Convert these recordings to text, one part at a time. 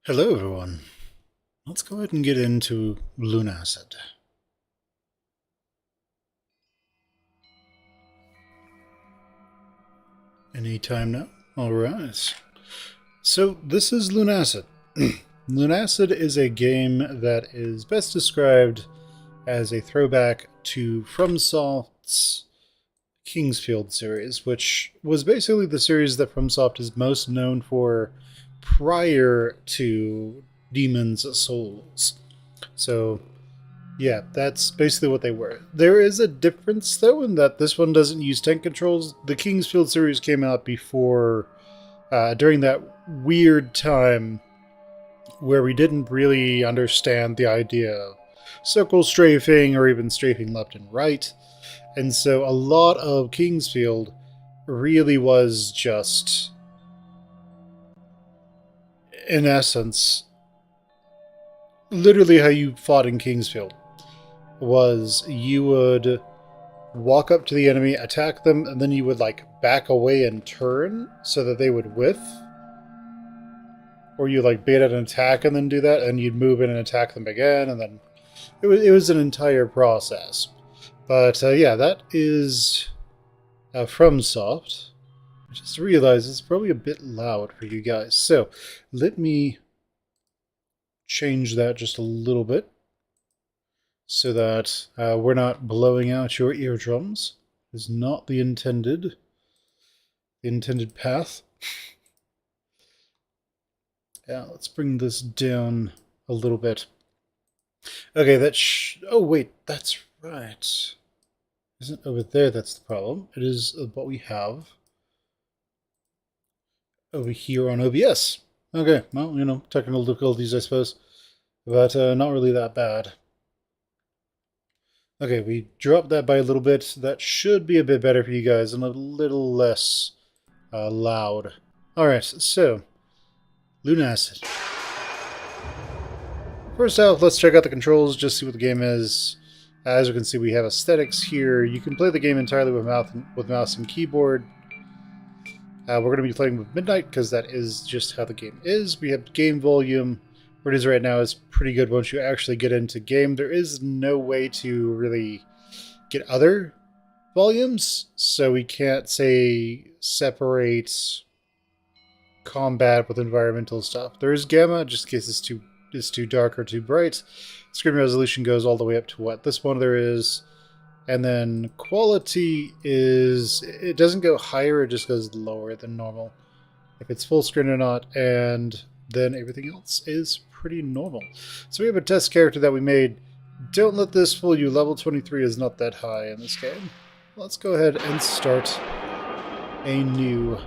Hello everyone. Let's go ahead and get into Lunacid. Anytime now? Alright. So this is Lunacid. Lunacid is a game that is best described as a throwback to FromSoft's Kingsfield series, which was basically the series that FromSoft is most known for prior to Demon's Souls. So yeah, that's basically what they were. There is a difference, though, in that this one doesn't use tank controls. The Kingsfield series came out before, during that weird time where we didn't really understand the idea of circle strafing or even strafing left and right. And so a lot of Kingsfield really was just, in essence, literally how you fought in Kingsfield. Was you would walk up to the enemy, attack them, and then you would like back away and turn so that they would whiff. Or you like bait an attack and then do that, and you'd move in and attack them again, and then it was an entire process. But yeah, that is FromSoft. I just realized it's probably a bit loud for you guys, so let me change that just a little bit, so that we're not blowing out your eardrums. Is not the intended path. Yeah, let's bring this down a little bit. Okay, oh wait, that's right. Isn't over there that's the problem. It is what we have over here on OBS. Okay, well, you know, technical difficulties, I suppose, but not really that bad. Okay, we dropped that by a little bit. That should be a bit better for you guys and a little less loud. Alright, so, Lunacid. First off, let's check out the controls, just see what the game is. As you can see, we have aesthetics here. You can play the game entirely with mouse and keyboard. We're going to be playing with Midnight, because that is just how the game is. We have game volume. Where it is right now is pretty good once you actually get into game. There is no way to really get other volumes, so we can't say separate combat with environmental stuff. There is gamma, just in case it's too dark or too bright. Screen resolution goes all the way up to what this one there is. And then quality is, it doesn't go higher, it just goes lower than normal, if it's full screen or not, and then everything else is pretty normal. So we have a test character that we made. Don't let this fool you, level 23 is not that high in this game. Let's go ahead and start a new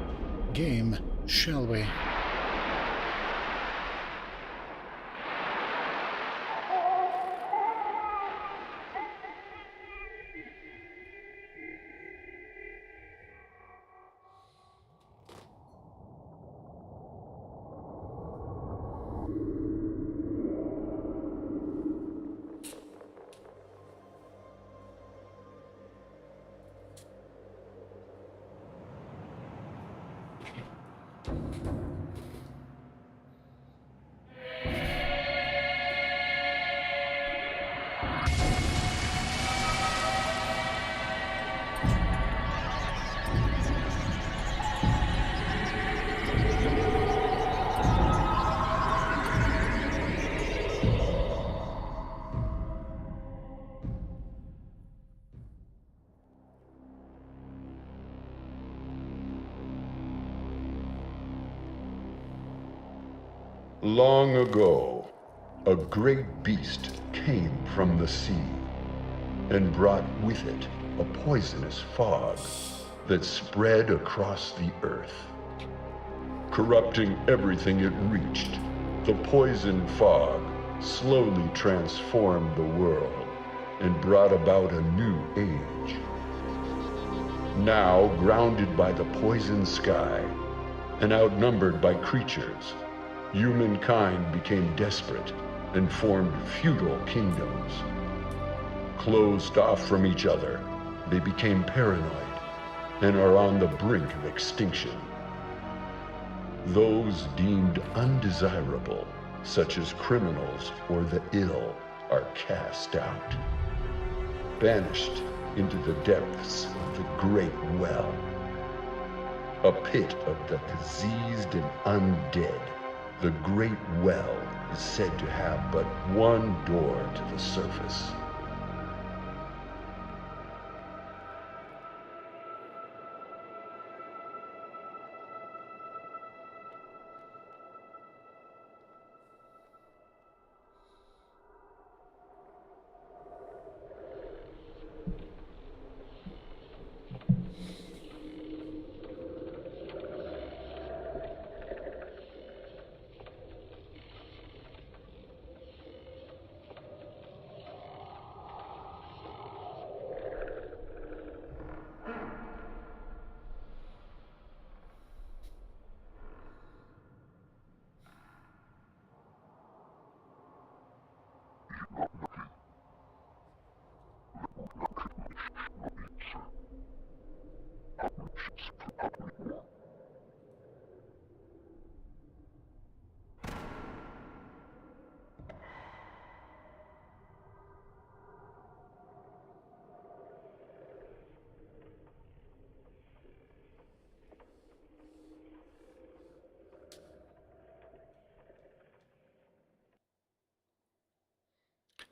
game, shall we? Long ago, a great beast came from the sea and brought with it a poisonous fog that spread across the earth. Corrupting everything it reached, the poison fog slowly transformed the world and brought about a new age. Now, grounded by the poison sky and outnumbered by creatures, humankind became desperate and formed feudal kingdoms. Closed off from each other, they became paranoid and are on the brink of extinction. Those deemed undesirable, such as criminals or the ill, are cast out, banished into the depths of the Great Well, a pit of the diseased and undead. The Great Well is said to have but one door to the surface.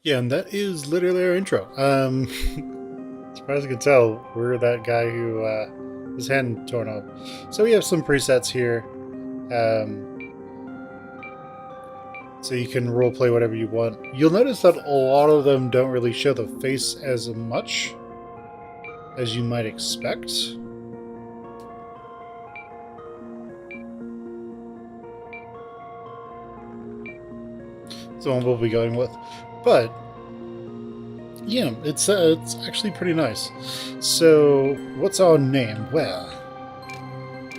Yeah, and that is literally our intro. As far as you can tell, we're that guy who his hand torn off. So we have some presets here. So you can roleplay whatever you want. You'll notice that a lot of them don't really show the face as much as you might expect. So one we'll be going with. But yeah, it's actually pretty nice. So what's our name? Well,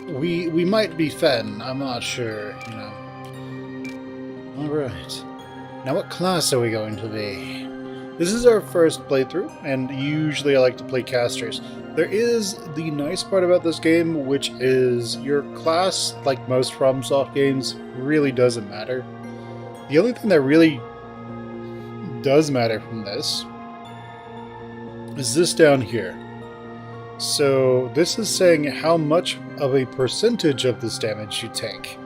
we might be Fen. I'm not sure. You know. All right. Now, what class are we going to be? This is our first playthrough, and usually I like to play casters. There is the nice part about this game, which is your class, like most FromSoft games, really doesn't matter. The only thing that really does matter from this is this down here. So this is saying how much of a percentage of this damage you take.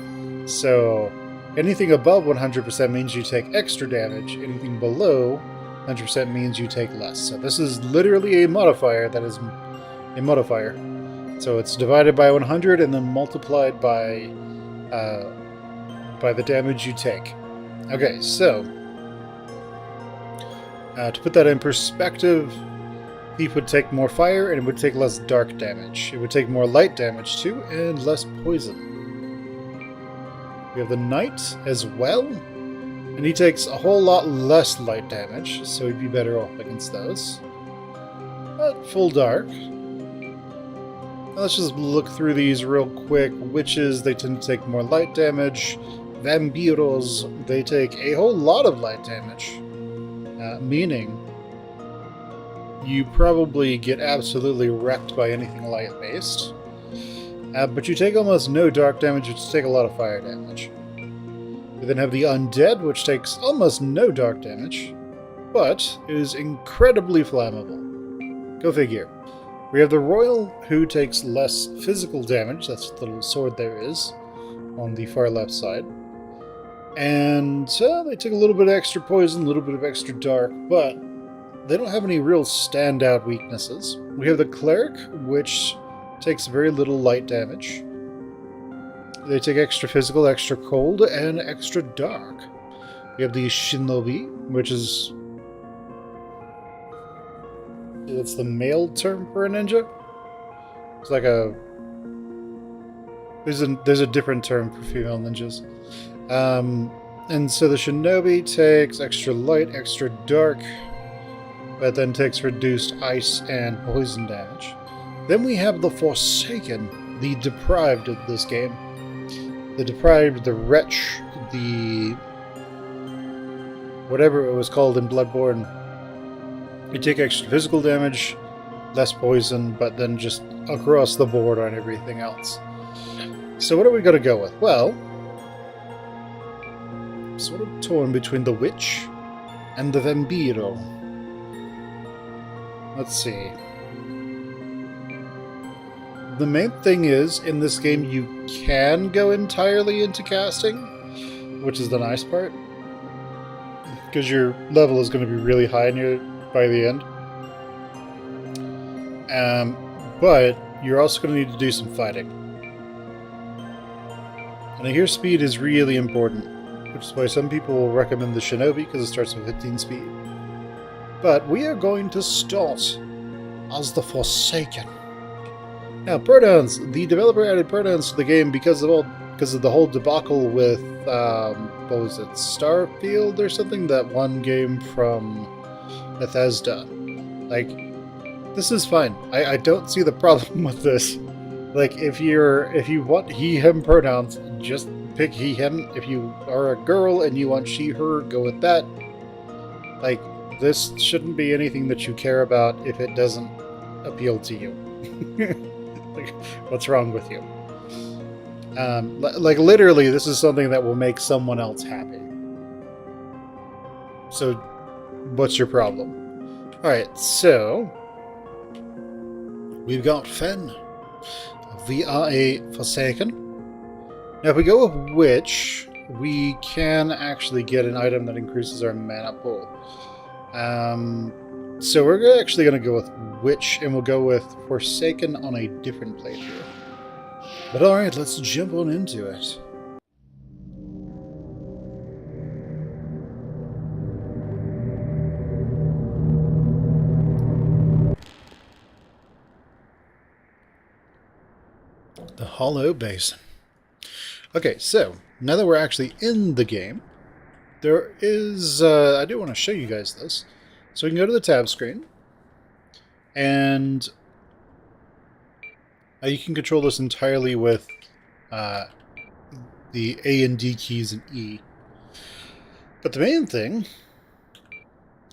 So anything above 100% means you take extra damage. Anything below 100% means you take less. So this is literally a modifier that is a modifier. So it's divided by 100 and then multiplied by the damage you take. Okay, so to put that in perspective, he would take more fire and it would take less dark damage. It would take more light damage too, and less poison. We have the Knight as well, and he takes a whole lot less light damage, so he'd be better off against those. But full dark. Now let's just look through these real quick. Witches, they tend to take more light damage. Vampiros, they take a whole lot of light damage. Meaning you probably get absolutely wrecked by anything light-based. But you take almost no dark damage, which take a lot of fire damage. We then have the Undead, which takes almost no dark damage, but is incredibly flammable. Go figure. We have the Royal, who takes less physical damage, that's the little sword there is, on the far left side. And they take a little bit of extra poison, a little bit of extra dark, but they don't have any real standout weaknesses. We have the Cleric, which takes very little light damage. They take extra physical, extra cold, and extra dark. We have the Shinobi, which is... it's the male term for a ninja? It's like a... There's a different term for female ninjas. And so the Shinobi takes extra light, extra dark, but then takes reduced ice and poison damage. Then we have the Forsaken, the Deprived of this game. The Deprived, the Wretch, the... whatever it was called in Bloodborne. You take extra physical damage, less poison, but then just across the board on everything else. So what are we going to go with? Well, I'm sort of torn between the Witch and the Vampiro. Let's see. The main thing is, in this game, you can go entirely into casting, which is the nice part, because your level is going to be really high by the end. But you're also going to need to do some fighting. And I hear speed is really important, which is why some people will recommend the Shinobi, because it starts with 15 speed. But we are going to start as the Forsaken. Now, pronouns. The developer added pronouns to the game because of the whole debacle with what was it, Starfield or something? That one game from Bethesda. Like, this is fine. I don't see the problem with this. Like, if you want he/him pronouns, just pick he/him. If you are a girl and you want she/her, go with that. Like, this shouldn't be anything that you care about if it doesn't appeal to you. Like, what's wrong with you? Like, literally, this is something that will make someone else happy. So, what's your problem? Alright, so we've got Fen. We are a Forsaken. Now, if we go with Witch, we can actually get an item that increases our mana pool. So we're actually going to go with Witch, and we'll go with Forsaken on a different playthrough. But alright, let's jump on into it. The Hollow Basin. Okay, so now that we're actually in the game, there is, I do want to show you guys this. So we can go to the tab screen, and you can control this entirely with the A and D keys and E. But the main thing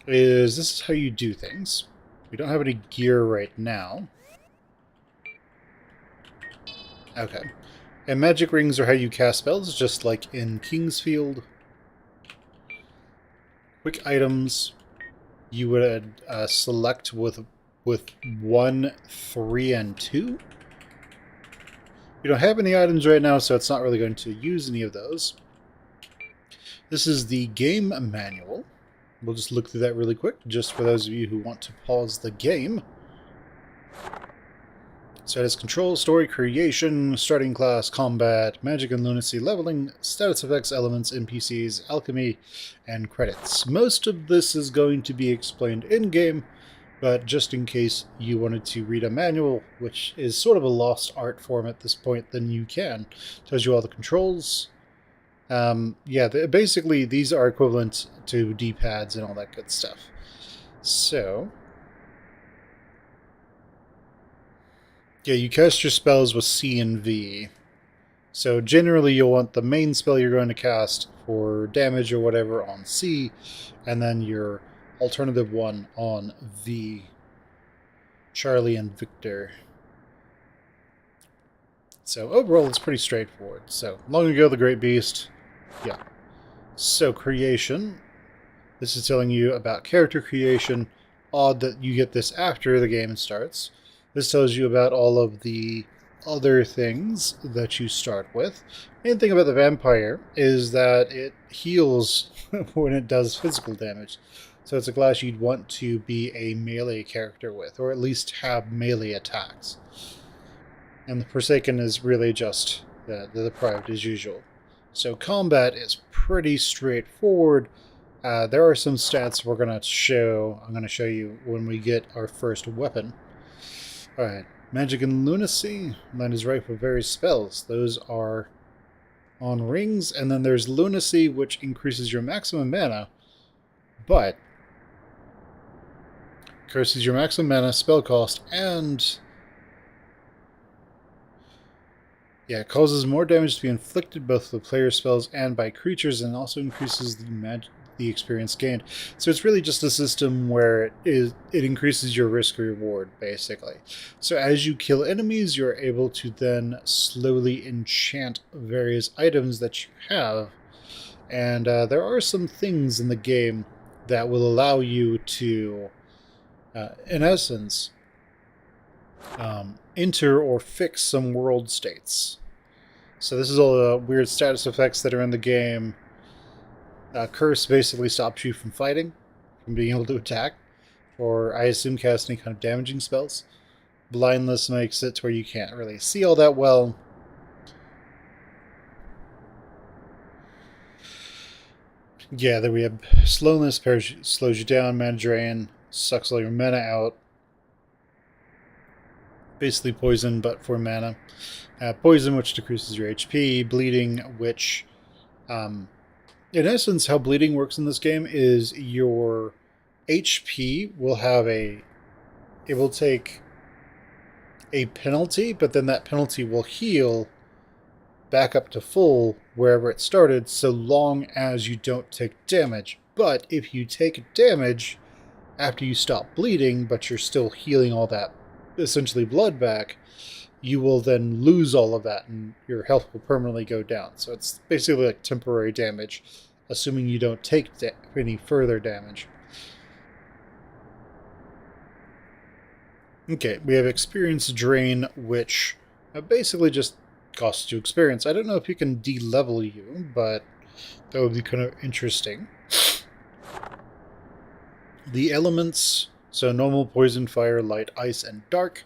is this is how you do things. We don't have any gear right now. Okay. And magic rings are how you cast spells, just like in Kingsfield. Quick items, you would select with 1, 3, and 2. We don't have any items right now, so it's not really going to use any of those. This is the game manual. We'll just look through that really quick, just for those of you who want to pause the game. So it has control, story creation, starting class, combat, magic and lunacy, leveling, status effects, elements, NPCs, alchemy, and credits. Most of this is going to be explained in-game, but just in case you wanted to read a manual, which is sort of a lost art form at this point, then you can. It tells you all the controls. Yeah, basically these are equivalent to D-pads and all that good stuff. So yeah, you cast your spells with C and V. So generally you'll want the main spell you're going to cast for damage or whatever on C, and then your alternative one on V. Charlie and Victor. So overall it's pretty straightforward. So, long ago the Great Beast. Yeah. So creation. This is telling you about character creation. Odd that you get this after the game starts. This tells you about all of the other things that you start with. Main thing about the vampire is that it heals when it does physical damage. So it's a class you'd want to be a melee character with, or at least have melee attacks. And the Forsaken is really just the deprived as usual. So combat is pretty straightforward. There are some stats we're going to show. I'm going to show you when we get our first weapon. Alright, magic and lunacy. That is right for various spells. Those are on rings. And then there's lunacy, which increases your maximum mana, but increases your maximum mana, spell cost, and yeah, it causes more damage to be inflicted both with player spells and by creatures, and also increases the experience gained. So it's really just a system where it increases your risk reward, basically. So as you kill enemies, you're able to then slowly enchant various items that you have. And there are some things in the game that will allow you to, in essence, enter or fix some world states. So this is all the weird status effects that are in the game. Curse basically stops you from fighting, from being able to attack, or I assume cast any kind of damaging spells. Blindness makes it to where you can't really see all that well. Yeah, then we have slowness, slows you down, mana drain, sucks all your mana out. Basically poison, but for mana. Poison, which decreases your HP. Bleeding, which, in essence, how bleeding works in this game is your HP will have it will take a penalty, but then that penalty will heal back up to full wherever it started, so long as you don't take damage. But if you take damage after you stop bleeding, but you're still healing all that essentially blood back, you will then lose all of that and your health will permanently go down. So it's basically like temporary damage, assuming you don't take any further damage. Okay, we have experience drain, which basically just costs you experience. I don't know if you can de-level you, but that would be kind of interesting. The elements, so normal, poison, fire, light, ice, and dark.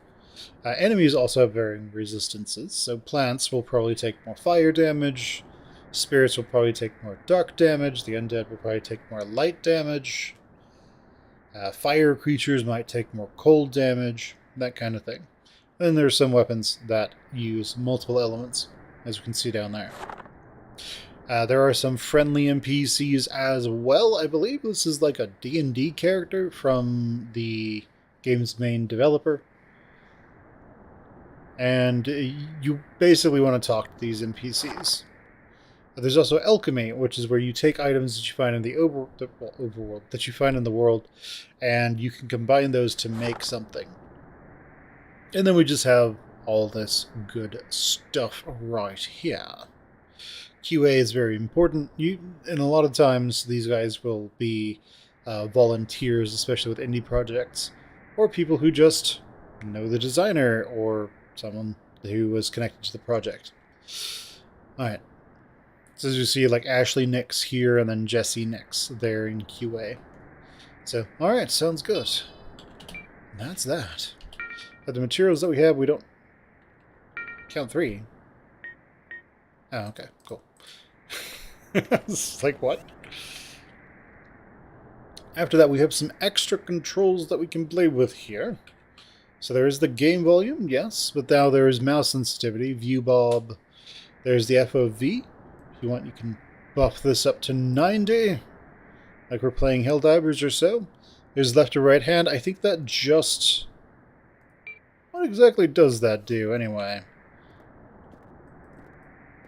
Enemies also have varying resistances, so plants will probably take more fire damage, spirits will probably take more dark damage, the undead will probably take more light damage, fire creatures might take more cold damage, that kind of thing. Then there's some weapons that use multiple elements, as you can see down there. There are some friendly NPCs as well. I believe this is like a D&D character from the game's main developer. And you basically want to talk to these NPCs. There's also alchemy, which is where you take items that you find in the overworld, that you find in the world, and you can combine those to make something. And then we just have all this good stuff right here. QA is very important. And a lot of times these guys will be volunteers, especially with indie projects, or people who just know the designer or someone who was connected to the project. Alright. So as you see, like Ashley Nix here, and then Jesse Nix there in QA. So, alright, sounds good. That's that. But the materials that we have, we don't count 3. Oh, okay, cool. It's like, what? After that, we have some extra controls that we can play with here. So there is the game volume, yes, but now there is mouse sensitivity, view bob. There's the FOV. If you want, you can buff this up to 90, like we're playing Helldivers or so. There's left to right hand. I think that just... What exactly does that do, anyway?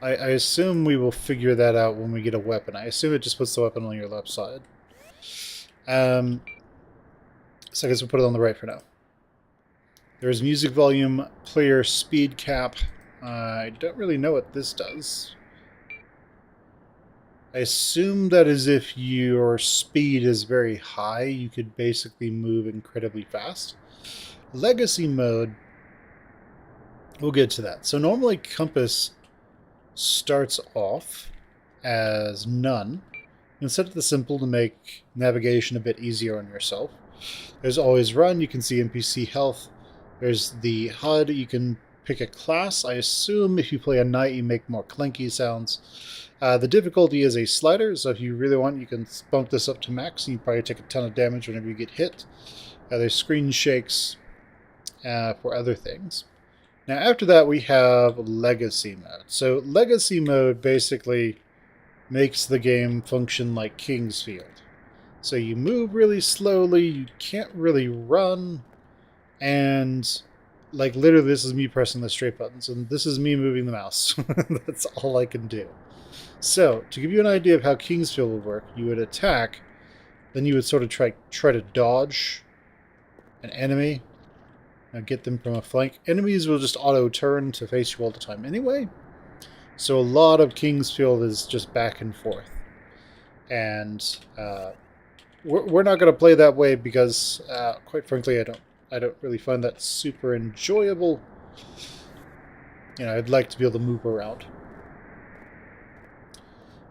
I assume we will figure that out when we get a weapon. I assume it just puts the weapon on your left side. So I guess we'll put it on the right for now. There's music volume, player speed cap. I don't really know what this does. I assume that is if your speed is very high, you could basically move incredibly fast. Legacy mode, we'll get to that. So normally compass starts off as none. You can set it to simple to make navigation a bit easier on yourself. There's always run, you can see NPC health. There's the HUD, you can pick a class. I assume if you play a knight, you make more clanky sounds. The difficulty is a slider, so if you really want, you can bump this up to max, and you probably take a ton of damage whenever you get hit. There's screen shakes for other things. Now after that, we have Legacy mode. So Legacy mode basically makes the game function like Kingsfield. So you move really slowly, you can't really run, and like literally this is me pressing the straight buttons, and this is me moving the mouse. That's all I can do. So, to give you an idea of how Kingsfield would work, you would attack, then you would sort of try to dodge an enemy, and get them from a flank. Enemies will just auto-turn to face you all the time anyway, so a lot of Kingsfield is just back and forth. And we're not going to play that way because, quite frankly, I don't really find that super enjoyable. You know, I'd like to be able to move around.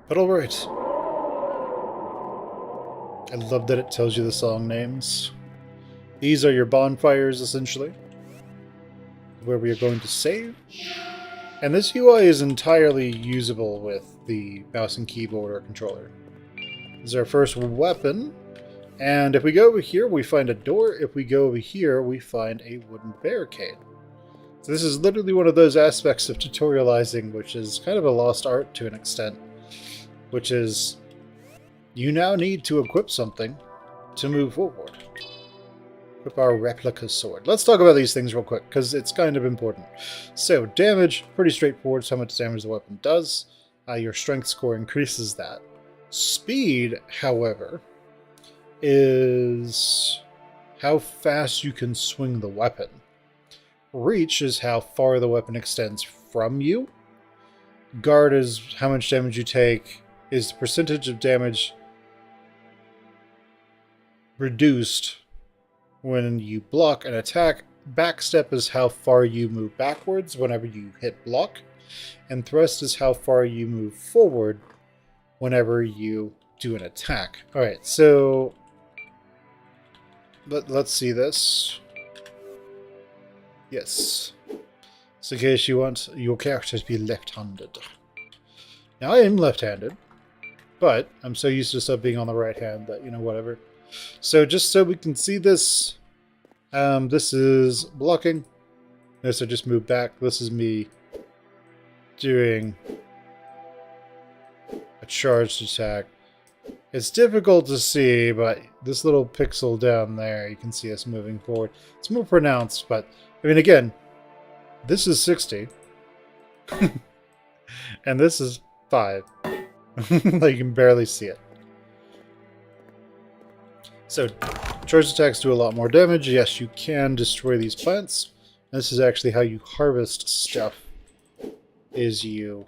But alright. I love that it tells you the song names. These are your bonfires, essentially, where we are going to save. And this UI is entirely usable with the mouse and keyboard or controller. This is our first weapon. And if we go over here, we find a door. If we go over here, we find a wooden barricade. So this is literally one of those aspects of tutorializing, which is kind of a lost art to an extent. Which is, you now need to equip something to move forward. Equip our replica sword. Let's talk about these things real quick, because it's kind of important. So, damage, pretty straightforward, so how much damage the weapon does. Your strength score increases that. Speed, however, is how fast you can swing the weapon. Reach is how far the weapon extends from you. Guard is how much damage you take, is the percentage of damage reduced when you block an attack. Backstep is how far you move backwards whenever you hit block. And thrust is how far you move forward whenever you do an attack. Alright, so let's see this. Yes. So in case you want your character to be left-handed. Now I am left-handed, but I'm so used to stuff being on the right hand that, you know, whatever. So just so we can see this, this is blocking. This I just moved back. This is me doing a charged attack. It's difficult to see, but this little pixel down there, you can see us moving forward. It's more pronounced, but, I mean, again, this is 60. And this is 5. Like, you can barely see it. So, charged attacks do a lot more damage. Yes, you can destroy these plants. This is actually how you harvest stuff, is you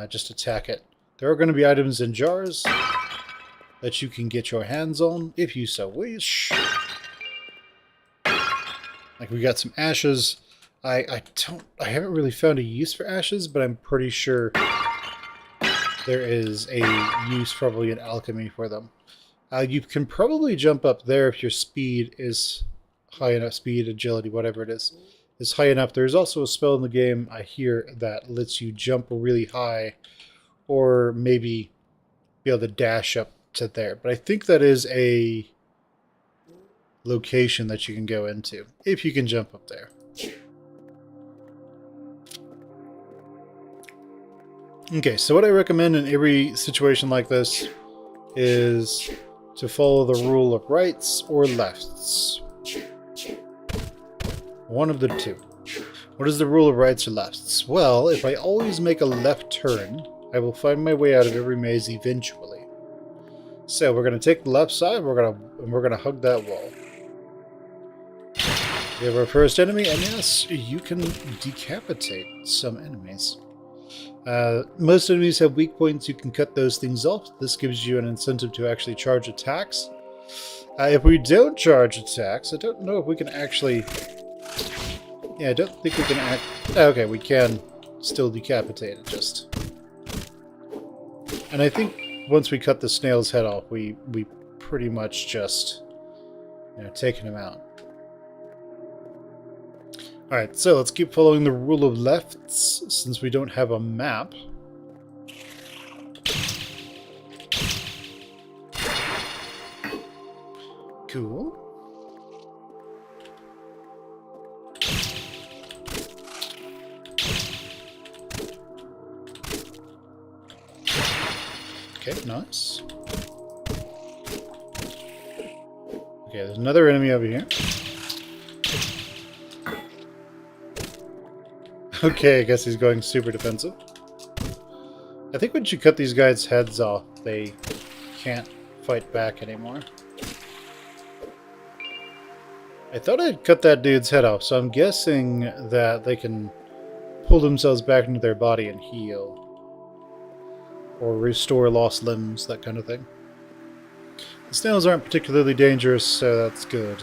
just attack it. There are going to be items in jars that you can get your hands on, if you so wish. Like, we got some ashes. I haven't really found a use for ashes, but I'm pretty sure there is a use probably in alchemy for them. You can probably jump up there if your speed is high enough. Speed, agility, whatever it is high enough. There's also a spell in the game, I hear, that lets you jump really high, or maybe be able to dash up to there. But I think that is a location that you can go into, if you can jump up there. Okay, so what I recommend in every situation like this is to follow the rule of rights or lefts. One of the two. What is the rule of rights or lefts? Well, if I always make a left turn, I will find my way out of every maze eventually. So we're going to take the left side, we're going to hug that wall. We have our first enemy, and yes, you can decapitate some enemies. Most enemies have weak points. You can cut those things off. This gives you an incentive to actually charge attacks. If we don't charge attacks, I don't know if we can actually... Yeah, I don't think we can okay, we can still decapitate it, just. And I think once we cut the snail's head off, we pretty much just, you know, taken him out. Alright, so let's keep following the rule of lefts, since we don't have a map. Cool. Okay, nice. Okay, there's another enemy over here. Okay, I guess he's going super defensive. I think once you cut these guys' heads off, they can't fight back anymore. I thought I'd cut that dude's head off, so I'm guessing that they can pull themselves back into their body and heal. Or restore lost limbs, that kind of thing. The snails aren't particularly dangerous, so that's good.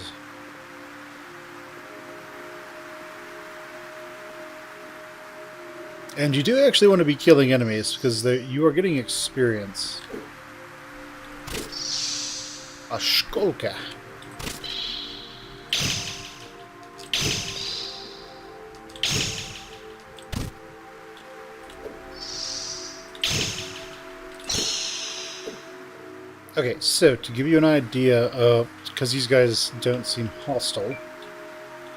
And you do actually want to be killing enemies, because you are getting experience. A Skolka. Okay, so to give you an idea of, because these guys don't seem hostile,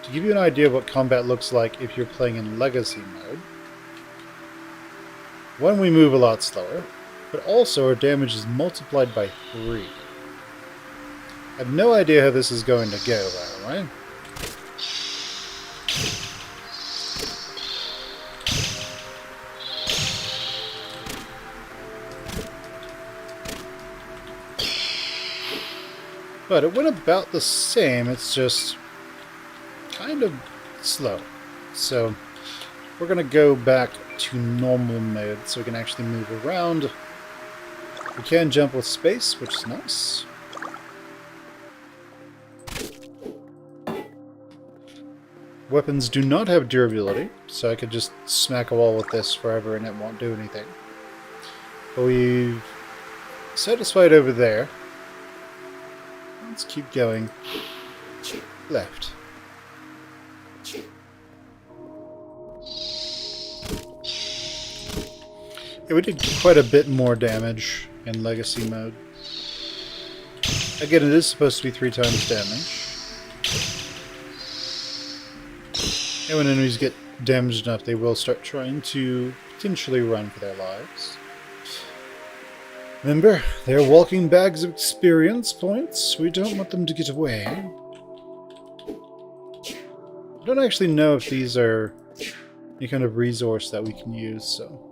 to give you an idea of what combat looks like if you're playing in Legacy mode, one, we move a lot slower, but also our damage is multiplied by 3. I have no idea how this is going to go, by the way. But it went about the same, it's just kind of slow. So we're going to go back to normal mode so we can actually move around. We can jump with space, which is nice. Weapons do not have durability, so I could just smack a wall with this forever and it won't do anything. But we've satisfied over there. Let's keep going. Left. Yeah, we did quite a bit more damage in Legacy mode. Again, it is supposed to be 3 times damage. And when enemies get damaged enough, they will start trying to potentially run for their lives. Remember, they're walking bags of experience points. We don't want them to get away. I don't actually know if these are any kind of resource that we can use, so...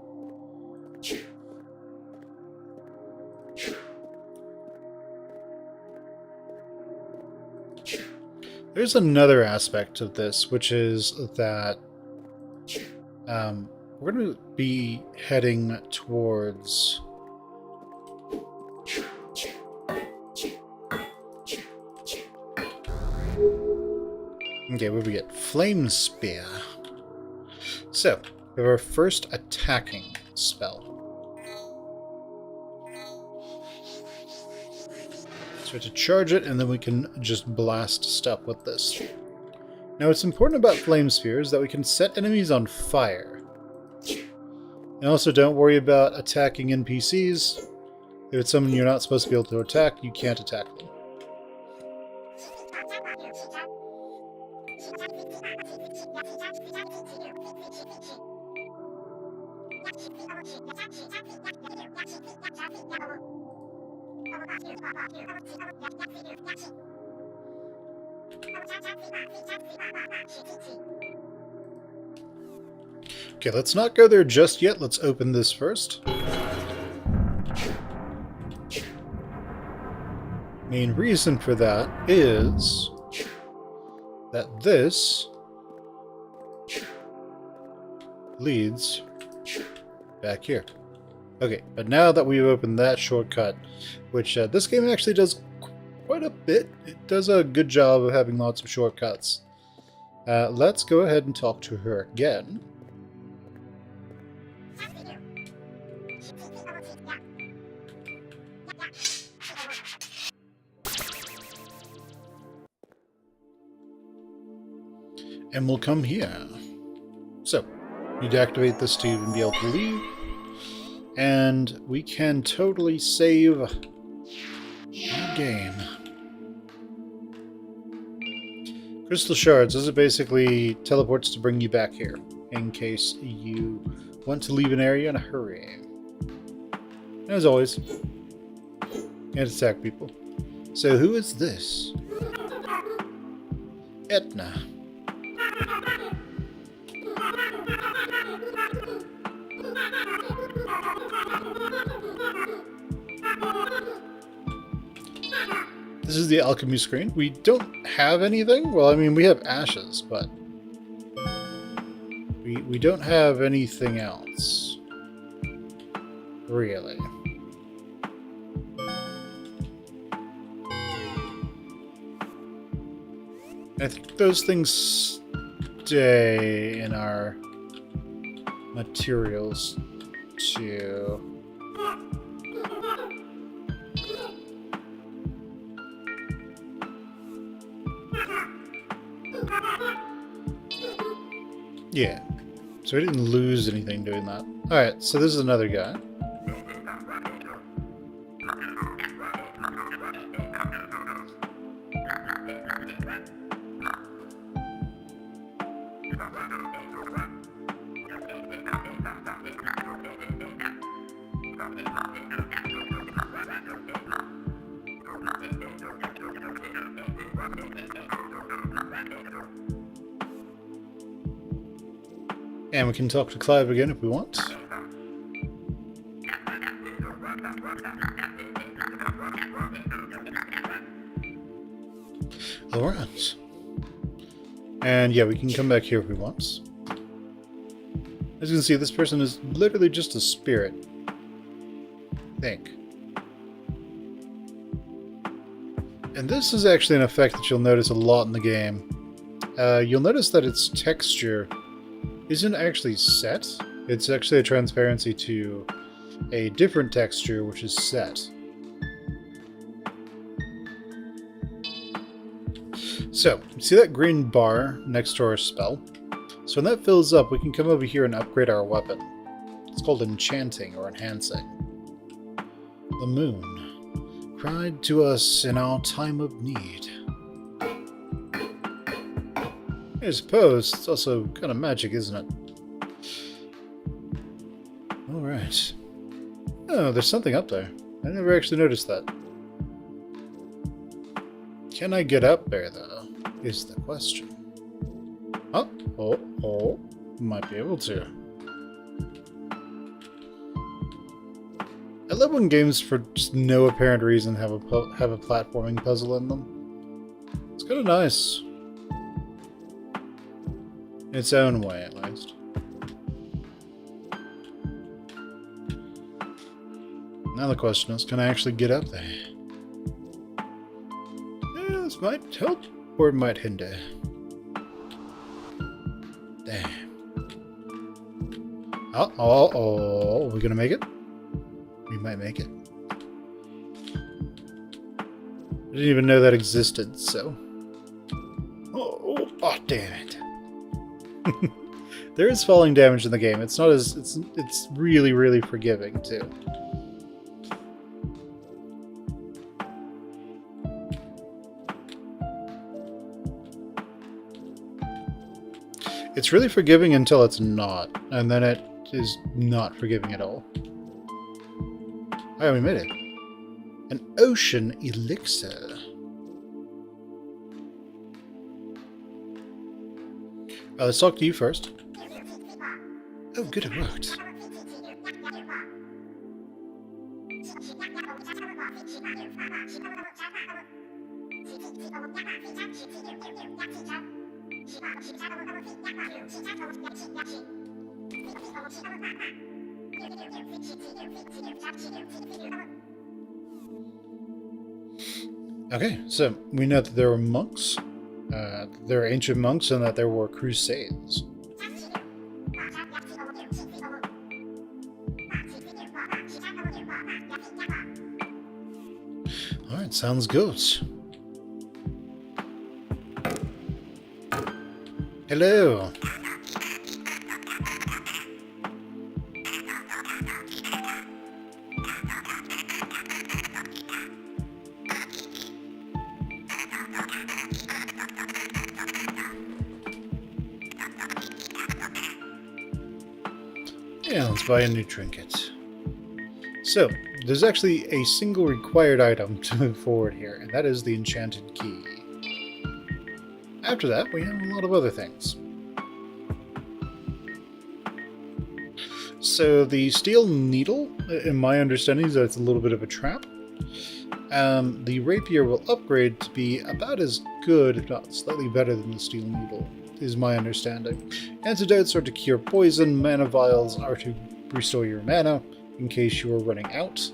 There's another aspect of this, which is that we're going to be heading towards... Okay, what do we get? Flame Spear. So, we have our first attacking spell. So we have to charge it, and then we can just blast stuff with this. Now, what's important about Flame Spear is that we can set enemies on fire. And also, don't worry about attacking NPCs. If it's someone you're not supposed to be able to attack, you can't attack them. Okay, let's not go there just yet. Let's open this first. Main reason for that is that this leads back here. Okay, but now that we've opened that shortcut, which this game actually does quite a bit, it does a good job of having lots of shortcuts. Let's go ahead and talk to her again. And we'll come here. So, you deactivate this to even be able to leave. And we can totally save the game. Crystal Shards. Those are basically teleports to bring you back here, in case you want to leave an area in a hurry. As always, can't attack people. So who is this? Etna. This is the alchemy screen. We don't have anything. Well, I mean, we have ashes, but we don't have anything else. Really. I think those things stay in our materials too. Yeah. So we didn't lose anything doing that. Alright, so this is another guy. And we can talk to Clive again if we want. Alright. And yeah, we can come back here if we want. As you can see, this person is literally just a spirit. I think. And this is actually an effect that you'll notice a lot in the game. You'll notice that its texture isn't actually set. It's actually a transparency to a different texture, which is set. So, see that green bar next to our spell? So when that fills up, we can come over here and upgrade our weapon. It's called enchanting or enhancing. The moon cried to us in our time of need. I suppose it's also kind of magic, isn't it? Alright. Oh, there's something up there. I never actually noticed that. Can I get up there, though, is the question. Oh, might be able to. I love when games, for just no apparent reason, have a platforming puzzle in them. It's kind of nice. In its own way, at least. Now the question is, can I actually get up there? Yeah, this might help, or it might hinder. Damn. Oh, are we gonna make it? We might make it. I didn't even know that existed, so... Oh, damn it. There is falling damage in the game. It's not as... It's really, really forgiving, too. It's really forgiving until it's not, and then it is not forgiving at all. Oh, we made it. An ocean elixir. Let's talk to you first. Oh, good, it worked. Okay, so we know that there were monks, there were ancient monks, and that there were crusades. Alright, sounds good. Hello! Yeah, let's buy a new trinket. So, there's actually a single required item to move forward here, and that is the enchanted key. After that, we have a lot of other things. So the steel needle, in my understanding, is that it's a little bit of a trap. The rapier will upgrade to be about as good, if not slightly better than the steel needle, is my understanding. Antidotes are to cure poison, mana vials are to restore your mana in case you are running out.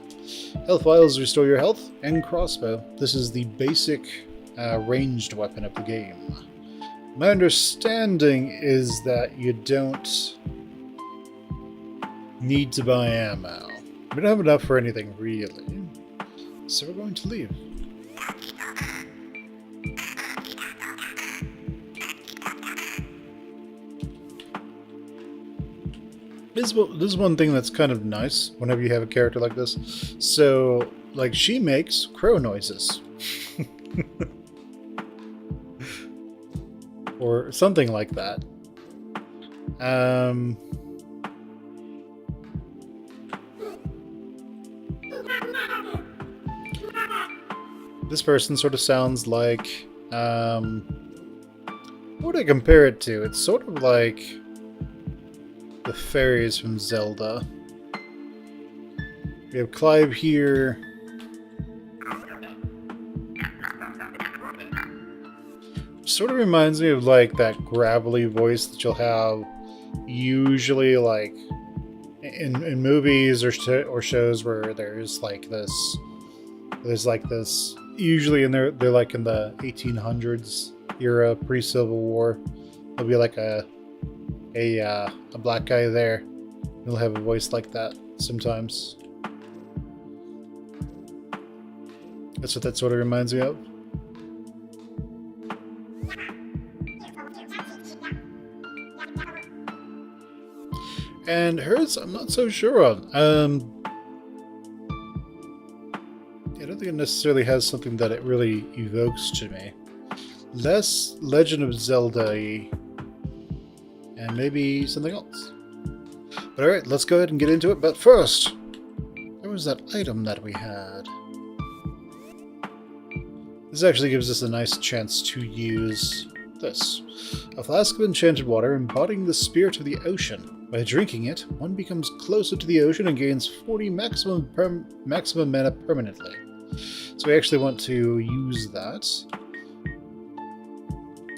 Health vials restore your health, and crossbow. This is the basic ranged weapon of the game. My understanding is that you don't need to buy ammo. We don't have enough for anything, really. So we're going to leave. This is one thing that's kind of nice whenever you have a character like this. So, like, she makes crow noises. Or something like that. This person sort of sounds like, what would I compare it to? It's sort of like the fairies from Zelda. We have Clive here. Sort of reminds me of like that gravelly voice that you'll have usually like in movies or shows where there's like this usually they're like in the 1800s era, pre-Civil War. There'll be like a black guy there. He'll have a voice like that sometimes. That's what that sort of reminds me of. And hers, I'm not so sure on. I don't think it necessarily has something that it really evokes to me. Less Legend of Zelda-y, and maybe something else. But alright, let's go ahead and get into it. But first, there was that item that we had. This actually gives us a nice chance to use this. A flask of enchanted water embodying the spirit of the ocean. By drinking it, one becomes closer to the ocean and gains 40 maximum mana permanently. So we actually want to use that.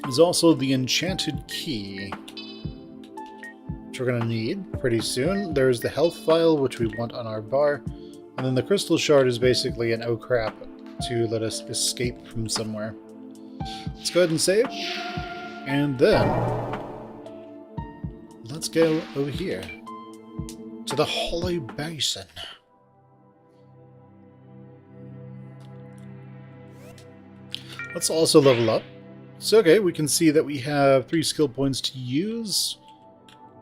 There's also the enchanted key, which we're going to need pretty soon. There's the health vial, which we want on our bar. And then the crystal shard is basically an oh crap to let us escape from somewhere. Let's go ahead and save. And then let's go over here to the Hollow Basin. Let's also level up. So, okay, we can see that we have 3 skill points to use.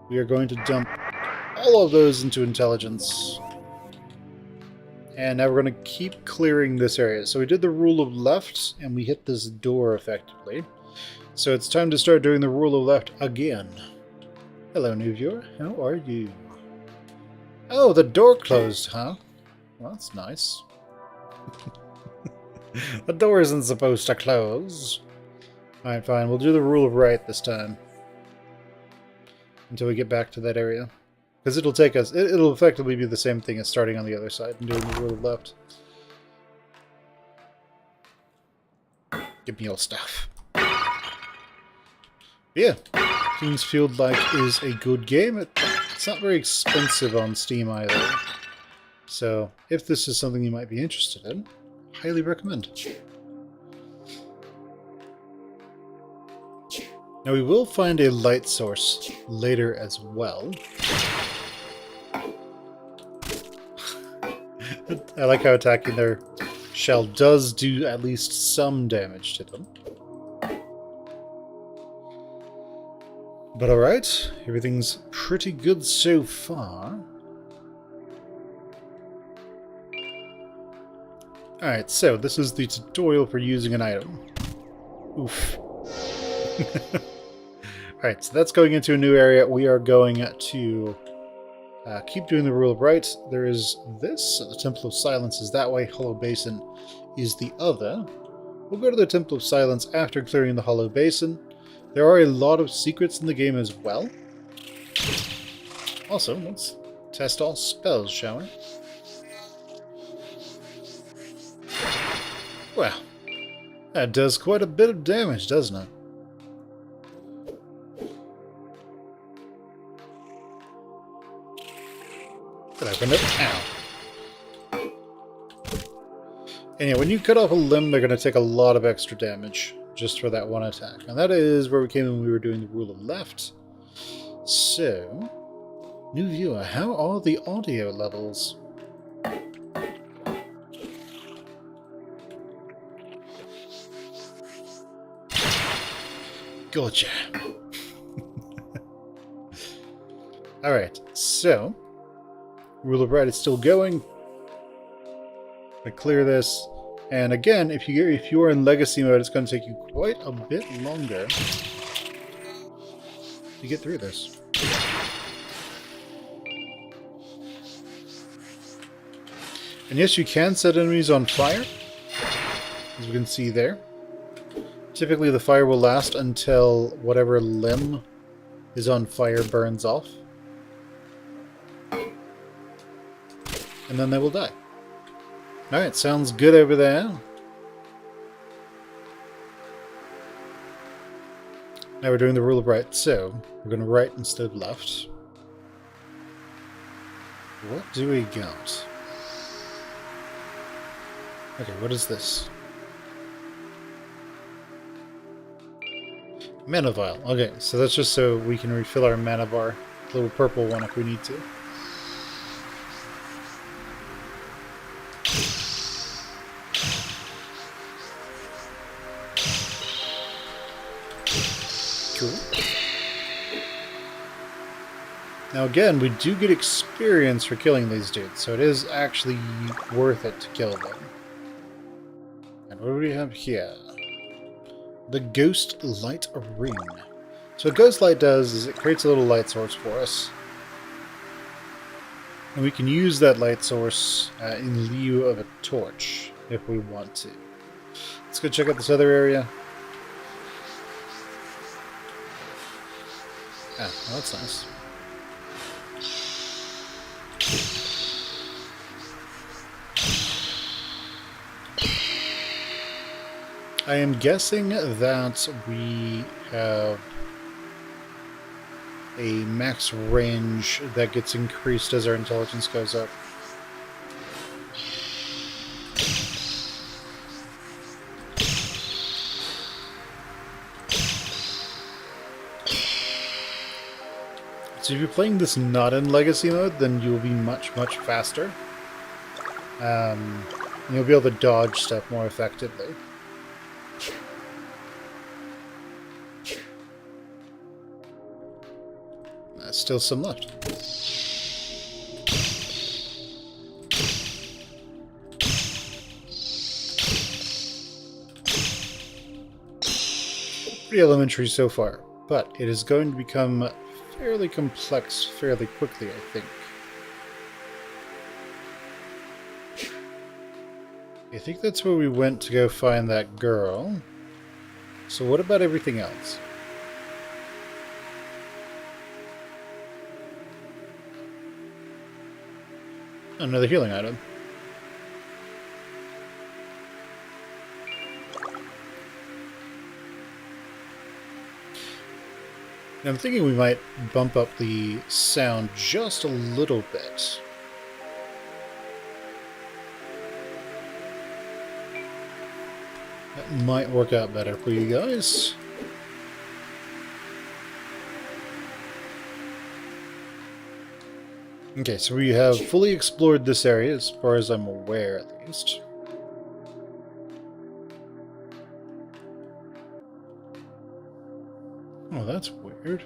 We are going to dump all of those into intelligence. And now we're going to keep clearing this area. So we did the rule of left, and we hit this door effectively. So it's time to start doing the rule of left again. Hello, new viewer. How are you? Oh, the door closed, huh? Well, that's nice. The door isn't supposed to close. Alright, fine. We'll do the rule of right this time. Until we get back to that area. Because it'll take us... It'll effectively be the same thing as starting on the other side and doing the rule of left. Give me your stuff. Yeah. Kingsfield-like is a good game. It's not very expensive on Steam either. So, if this is something you might be interested in, highly recommend. Now we will find a light source later as well. I like how attacking their shell does do at least some damage to them. But alright, everything's pretty good so far. Alright, so this is the tutorial for using an item. Oof. Alright, so that's going into a new area. We are going to keep doing the rule of right. There is this. The Temple of Silence is that way. Hollow Basin is the other. We'll go to the Temple of Silence after clearing the Hollow Basin. There are a lot of secrets in the game as well. Also, let's test all spells, shall we? Well, that does quite a bit of damage, doesn't it? Did I open it? Ow. And yeah, when you cut off a limb, they're going to take a lot of extra damage just for that one attack. And that is where we came when we were doing the rule of left. So, new viewer, how are the audio levels? Gotcha. Alright, so rule of right is still going. I clear this, and again, if you are in legacy mode, it's going to take you quite a bit longer to get through this. And yes, you can set enemies on fire, as we can see there. Typically, the fire will last until whatever limb is on fire burns off, and then they will die. Alright, sounds good over there. Now we're doing the rule of right, so we're going to right instead of left. What do we got? Okay, what is this? Mana vial. Okay, so that's just so we can refill our mana bar. The little purple one if we need to. Cool. Now again, we do get experience for killing these dudes, so it is actually worth it to kill them. And what do we have here? The Ghost Light Ring. So what Ghost Light does is it creates a little light source for us. And we can use that light source in lieu of a torch if we want to. Let's go check out this other area. Ah, well, that's nice. I am guessing that we have a max range that gets increased as our intelligence goes up. So if you're playing this not in Legacy mode, then you'll be much, much faster. You'll be able to dodge stuff more effectively. There's still some left. Pretty elementary so far, but it is going to become fairly complex fairly quickly, I think. I think that's where we went to go find that girl. So what about everything else? Another healing item. And I'm thinking we might bump up the sound just a little bit. That might work out better for you guys. Okay, so we have fully explored this area, as far as I'm aware, at least. Oh, that's weird.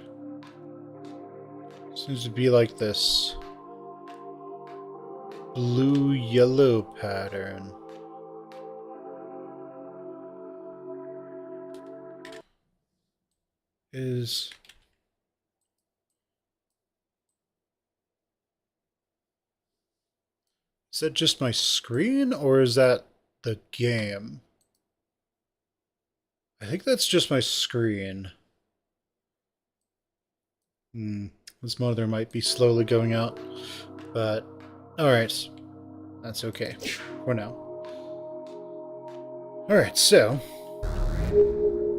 Seems to be like this blue-yellow pattern. Is that just my screen, or is that the game? I think that's just my screen. This monitor might be slowly going out, but alright. That's okay for now. Alright, so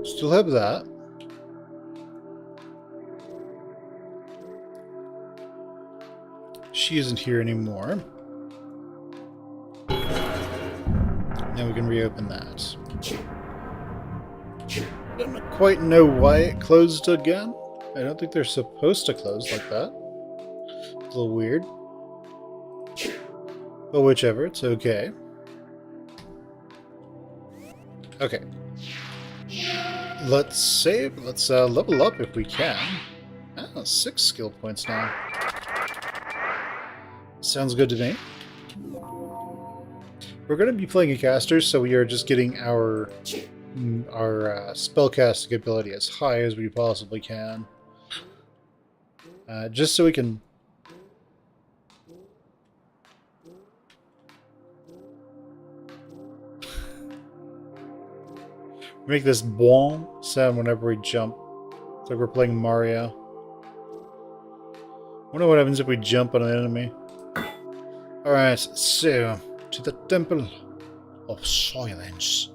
still have that. She isn't here anymore. Now we can reopen that. I don't quite know why it closed again. I don't think they're supposed to close like that. It's a little weird. But whichever, it's okay. Okay. Let's save. Let's level up if we can. Oh, 6 skill points now. Sounds good to me. We're going to be playing a caster, so we are just getting our spellcasting ability as high as we possibly can. Just so we can... make this boing sound whenever we jump. It's like we're playing Mario. I wonder what happens if we jump on an enemy. Alright, so to the Temple of Silence.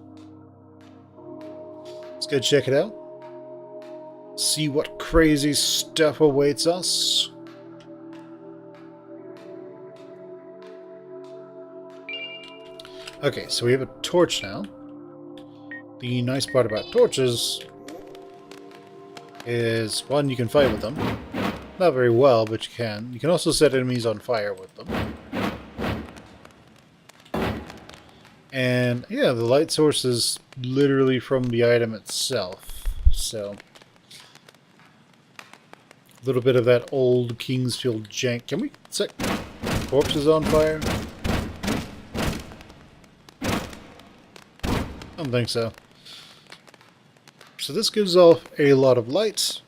Let's go check it out. See what crazy stuff awaits us. Okay, so we have a torch now. The nice part about torches is, one, you can fight with them. Not very well, but you can. You can also set enemies on fire with them. And, yeah, the light source is literally from the item itself. So, a little bit of that old Kingsfield jank. Can we set corpses on fire? I don't think so. So this gives off a lot of light.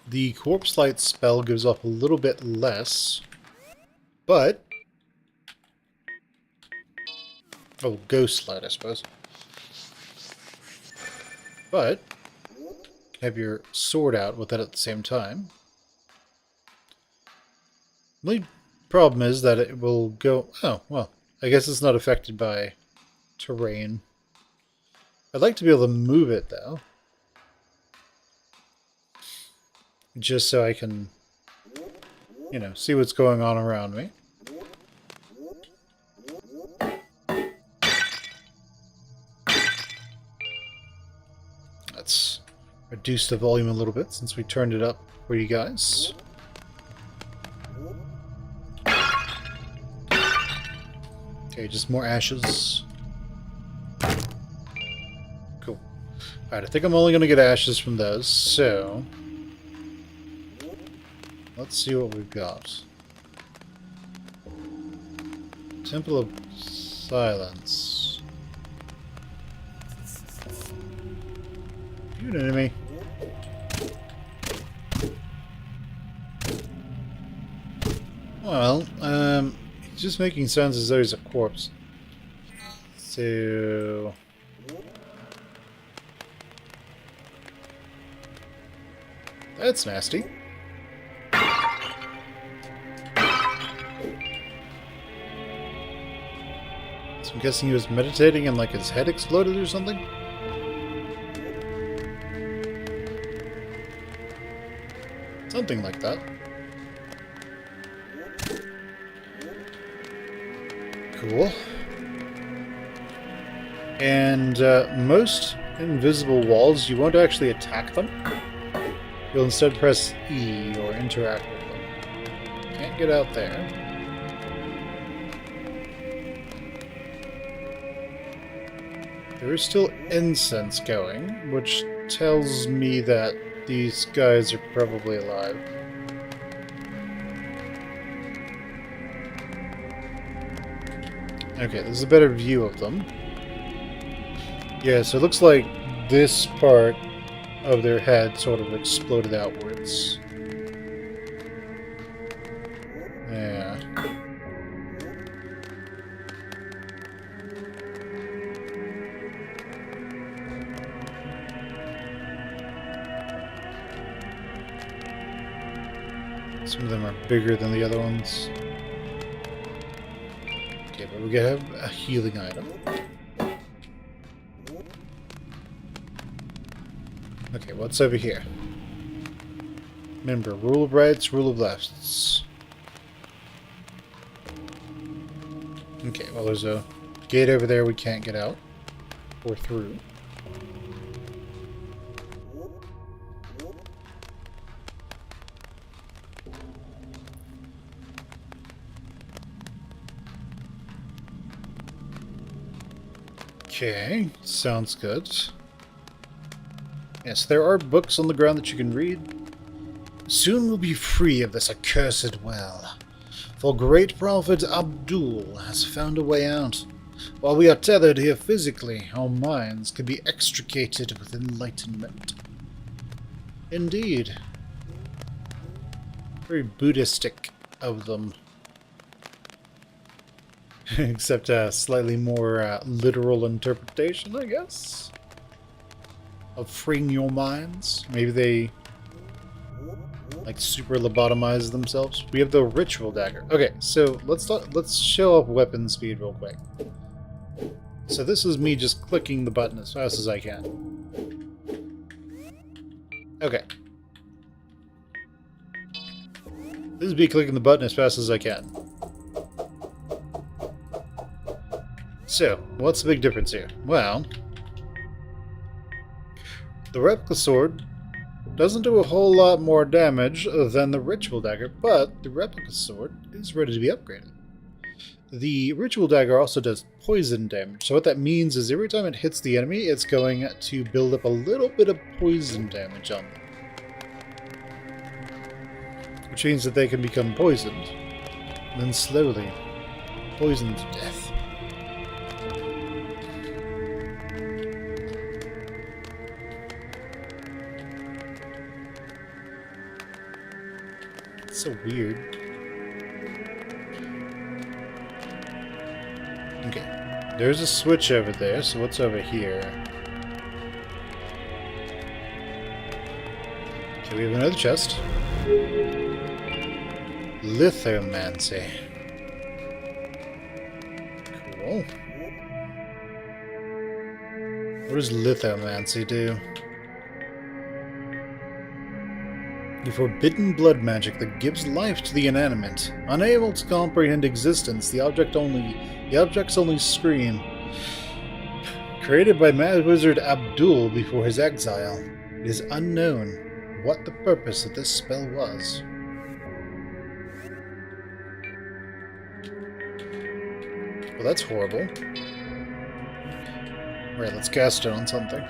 The corpse light spell gives off a little bit less. But... oh, ghost light, I suppose. But... you can have your sword out with it at the same time. The only problem is that it will go... oh, well, I guess it's not affected by terrain. I'd like to be able to move it, though. Just so I can, you know, see what's going on around me. Let's reduce the volume a little bit since we turned it up for you guys. Okay, just more ashes. Cool. Alright, I think I'm only going to get ashes from those, so... let's see what we've got. Temple of Silence. You an enemy. Well, he's just making sounds as though he's a corpse. So... that's nasty. So I'm guessing he was meditating and like his head exploded or something? Something like that. Cool. And most invisible walls, you won't actually attack them. You'll instead press E or interact with them. Can't get out there. There is still incense going, which tells me that these guys are probably alive. Okay, there's a better view of them. Yeah, so it looks like this part of their head sort of exploded outwards. Yeah. Some of them are bigger than the other ones. Okay, but we have a healing item. Okay, what's over here? Remember, rule of rights, rule of lefts. Okay, well there's a gate over there we can't get out. Or through. Okay, sounds good. Yes, there are books on the ground that you can read. Soon we'll be free of this accursed well, for great Prophet Abdul has found a way out. While we are tethered here physically, our minds can be extricated with enlightenment. Indeed. Very Buddhistic of them. Except a slightly more literal interpretation, I guess, of freeing your minds. Maybe they like super lobotomize themselves. We have the ritual dagger. Okay, so let's show off weapon speed real quick. So this is me just clicking the button as fast as I can. Okay. This is me clicking the button as fast as I can. So, what's the big difference here? Well, the replica sword doesn't do a whole lot more damage than the ritual dagger, but the replica sword is ready to be upgraded. The ritual dagger also does poison damage, so what that means is every time it hits the enemy, it's going to build up a little bit of poison damage on them. Which means that they can become poisoned, and then slowly poisoned to death. It's so weird. Okay, there's a switch over there, so what's over here? Okay, we have another chest. Lithomancy. Cool. What does lithomancy do? A forbidden blood magic that gives life to the inanimate. Unable to comprehend existence, the objects only scream. Created by Mad Wizard Abdul before his exile, it is unknown what the purpose of this spell was. Well, that's horrible. Right, let's cast it on something.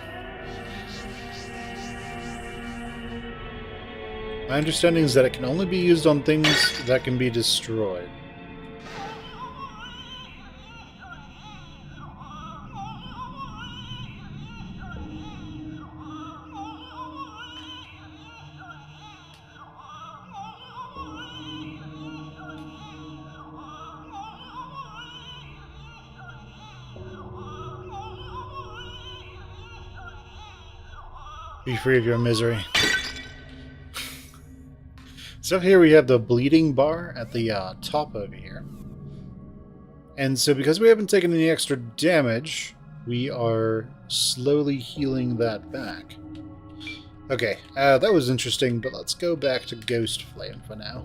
My understanding is that it can only be used on things that can be destroyed. Be free of your misery. So here we have the bleeding bar at the top over here. And so because we haven't taken any extra damage, we are slowly healing that back. Okay, that was interesting, but let's go back to Ghost Flame for now.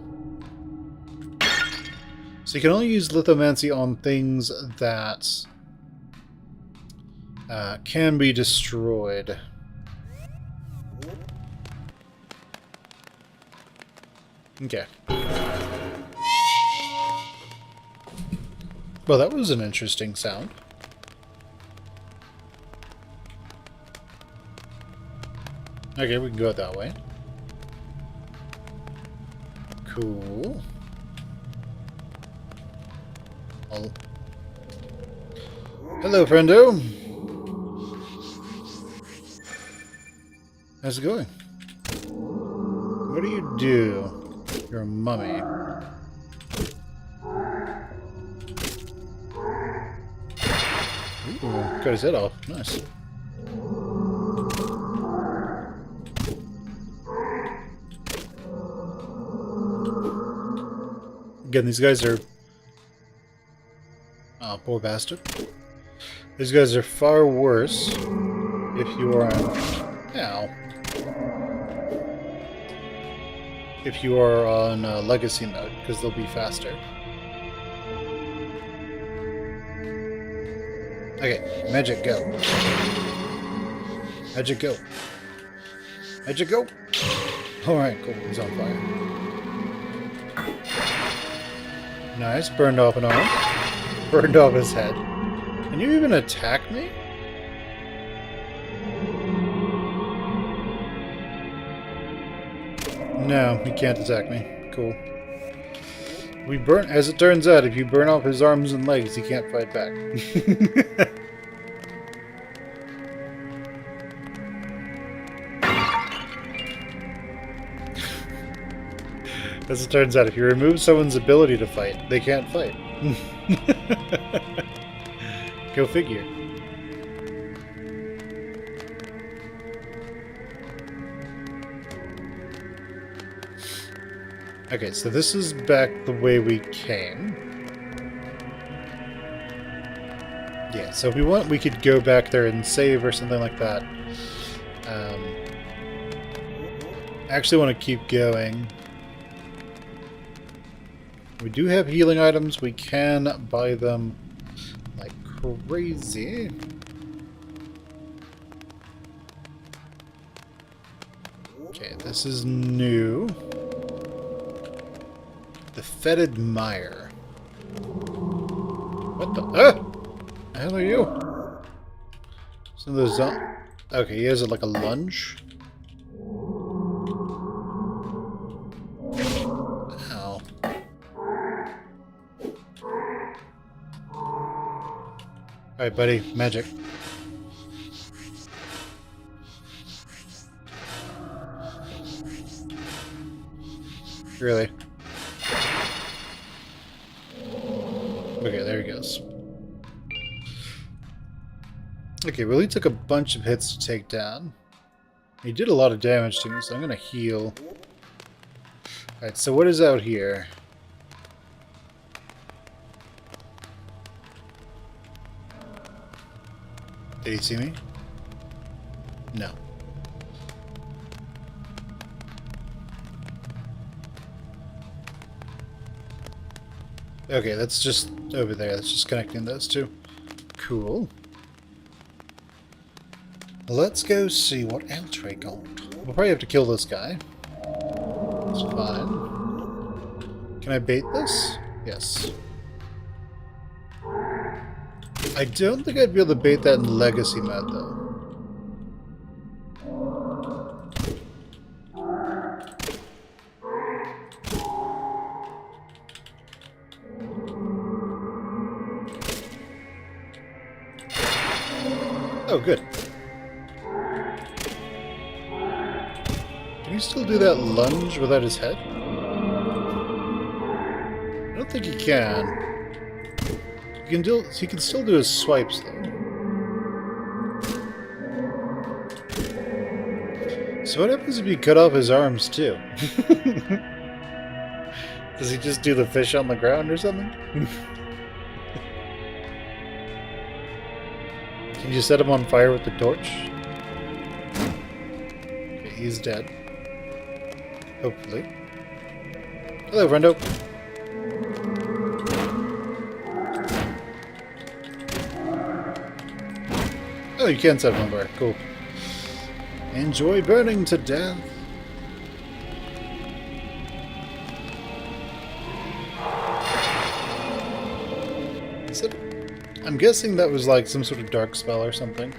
So you can only use lithomancy on things that can be destroyed. Okay. Well, that was an interesting sound. Okay, we can go that way. Cool. Oh. Hello, friendo. How's it going? What do you do? You're a mummy. Ooh, got his head off. Nice. Again, these guys are... Oh, poor bastard. These guys are far worse if you are on... Ow. If you are on Legacy mode, because they'll be faster. Okay, magic, go. Magic, go. Magic, go! Alright, cool, he's on fire. Nice, burned off an arm. Burned off his head. Can you even attack me? No, he can't attack me. Cool. We burn. As it turns out, if you burn off his arms and legs, he can't fight back. As it turns out, if you remove someone's ability to fight, they can't fight. Go figure. Okay, so this is back the way we came. Yeah, so if we want, we could go back there and save or something like that. I actually want to keep going. We do have healing items. We can buy them like crazy. Okay, this is new. The fetid mire. What the? Ah! The hell are you? Some of those. Okay, he has it like a lunge. Ow. Alright, buddy. Magic. Really? Okay, there he goes. Okay, well, he took a bunch of hits to take down. He did a lot of damage to me, so I'm gonna heal. Alright, so what is out here? Did he see me? No. Okay, that's just over there. That's just connecting those two. Cool. Let's go see what else we got. We'll probably have to kill this guy. That's fine. Can I bait this? Yes. I don't think I'd be able to bait that in Legacy mode, though. Oh, good. Can he still do that lunge without his head? I don't think he can. He can still do his swipes, though. So what happens if you cut off his arms, too? Does he just do the fish on the ground or something? Can you set him on fire with the torch? Okay, he's dead. Hopefully. Hello, friendo. Oh, you can set him on fire. Cool. Enjoy burning to death. Is it? I'm guessing that was like some sort of dark spell or something.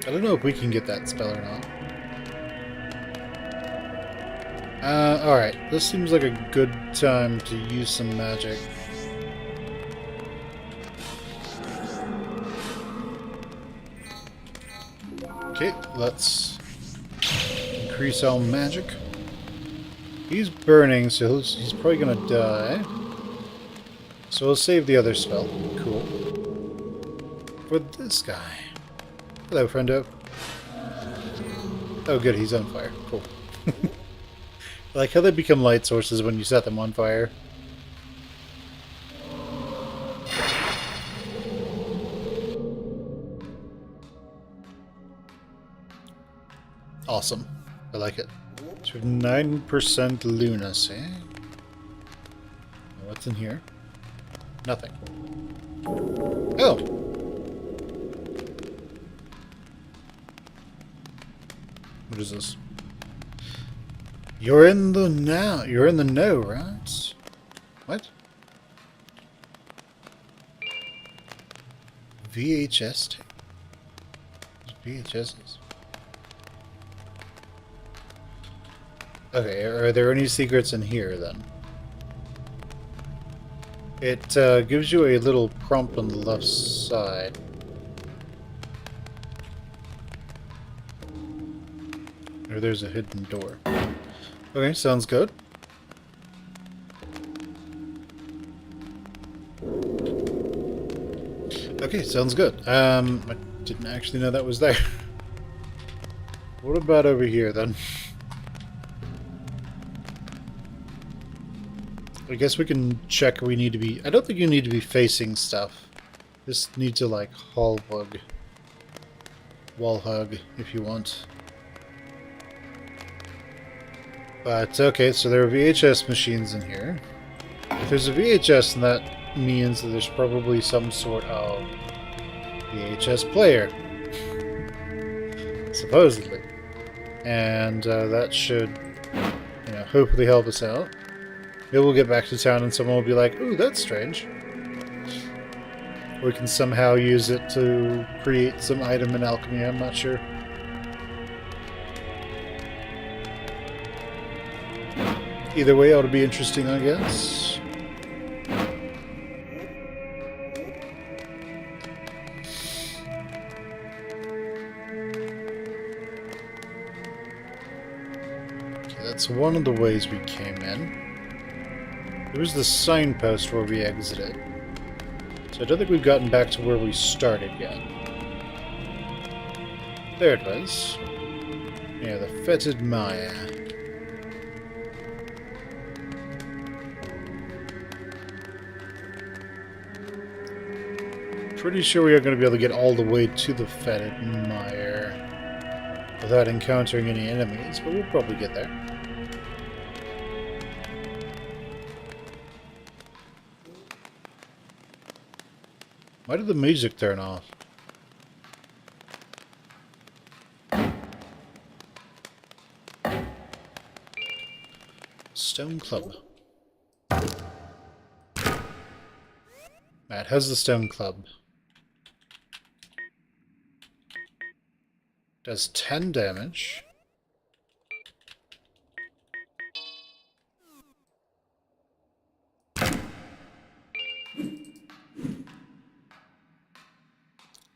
I don't know if we can get that spell or not. Alright. This seems like a good time to use some magic. Okay, let's increase our magic. He's burning, so he's probably gonna die. So we'll save the other spell. Cool. For this guy. Hello, friendo. Oh good, he's on fire. Cool. I like how they become light sources when you set them on fire. Awesome. I like it. So 9% Lunacid. What's in here? Nothing. Oh! What is this? You're in the know, right? What? VHS tape. VHSs. Okay, are there any secrets in here then? It gives you a little prompt on the left side. Or there's a hidden door. Okay, sounds good. Okay, sounds good. I didn't actually know that was there. What about over here then? I guess we can check we need to be... I don't think you need to be facing stuff. Just need to, like, wall hug, if you want. But, okay, so there are VHS machines in here. If there's a VHS, then that means that there's probably some sort of VHS player. Supposedly. And that should, you know, hopefully help us out. Maybe we'll get back to town and someone will be like, ooh, that's strange. We can somehow use it to create some item in alchemy, I'm not sure. Either way, ought to be interesting, I guess. Okay, that's one of the ways we came in. There was the signpost where we exited. So I don't think we've gotten back to where we started yet. There it was. Yeah, the fetid mire. Pretty sure we are going to be able to get all the way to the fetid mire without encountering any enemies, but we'll probably get there. Why did the music turn off? Stone club. Matt, how's the stone club? Does 10 damage.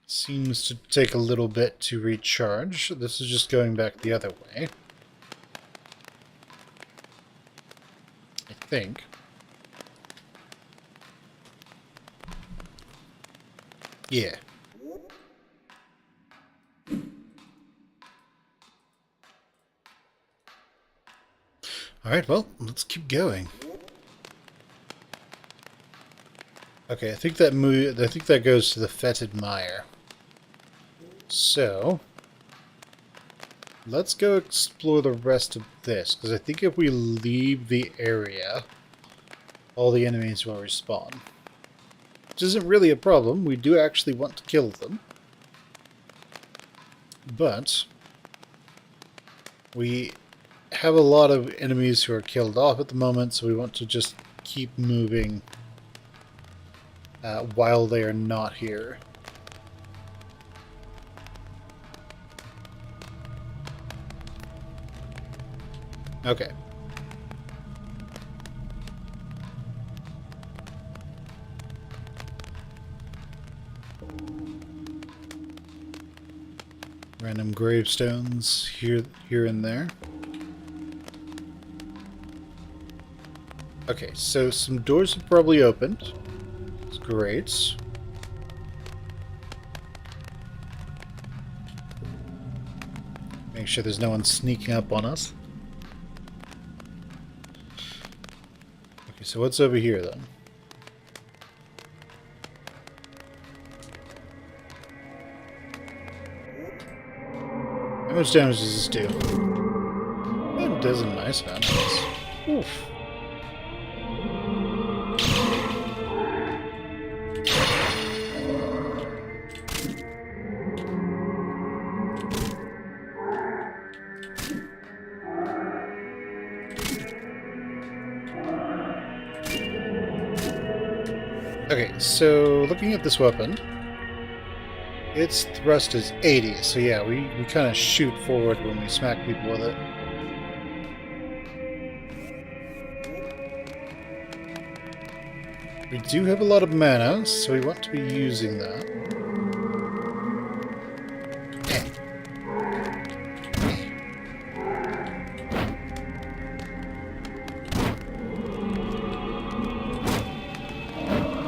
Seems to take a little bit to recharge. This is just going back the other way. I think. Yeah. Alright, well, let's keep going. Okay, I think that goes to the fetid mire. So, let's go explore the rest of this, because I think if we leave the area, all the enemies will respawn. Which isn't really a problem. We do actually want to kill them. But we have a lot of enemies who are killed off at the moment, so we want to just keep moving while they are not here. Okay. Random gravestones here and there. Okay, so some doors have probably opened. It's great. Make sure there's no one sneaking up on us. Okay, so what's over here then? How much damage does this do? It does a nice amount of this. Oof. Okay, so looking at this weapon, its thrust is 80, so yeah, we kind of shoot forward when we smack people with it. We do have a lot of mana, so we want to be using that.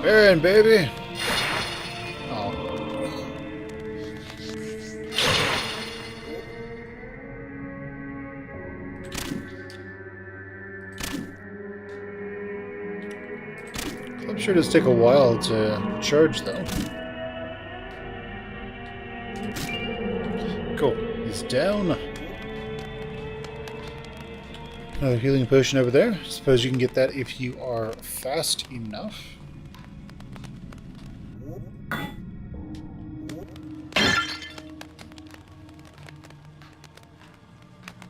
Burn, baby! Oh. Club sure does take a while to charge, though. Cool. He's down. Another healing potion over there. Suppose you can get that if you are fast enough.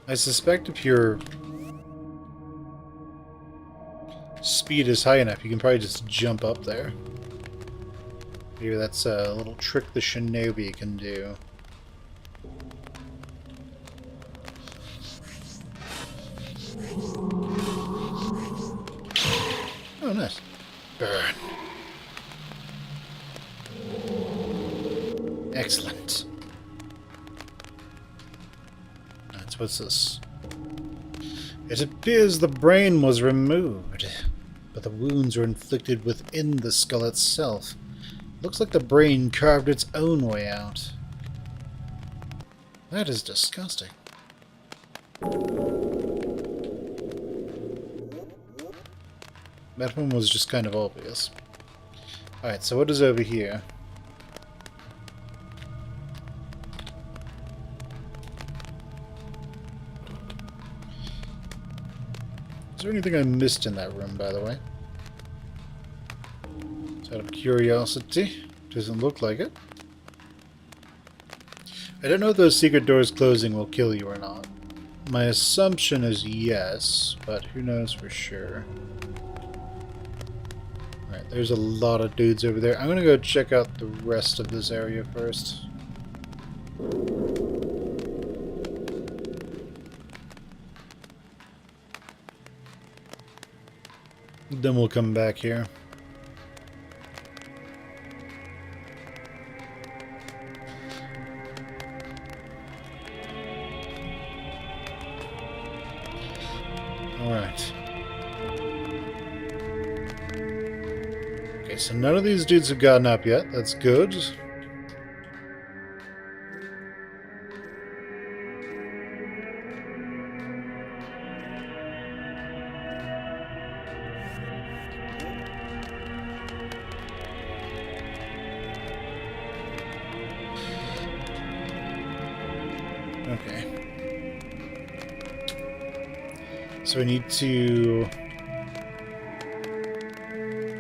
I suspect if your speed is high enough, you can probably just jump up there. Maybe that's a little trick the shinobi can do. Oh, nice. Burn. Excellent. What's this? It appears the brain was removed, but the wounds were inflicted within the skull itself. Looks like the brain carved its own way out. That is disgusting. That one was just kind of obvious. Alright, so what is over here? Is there anything I missed in that room, by the way? Just out of curiosity. Doesn't look like it. I don't know if those secret doors closing will kill you or not. My assumption is yes, but who knows for sure. Alright, there's a lot of dudes over there. I'm gonna go check out the rest of this area first. Then we'll come back here. Alright. Okay, so none of these dudes have gotten up yet. That's good. Okay. So we need to...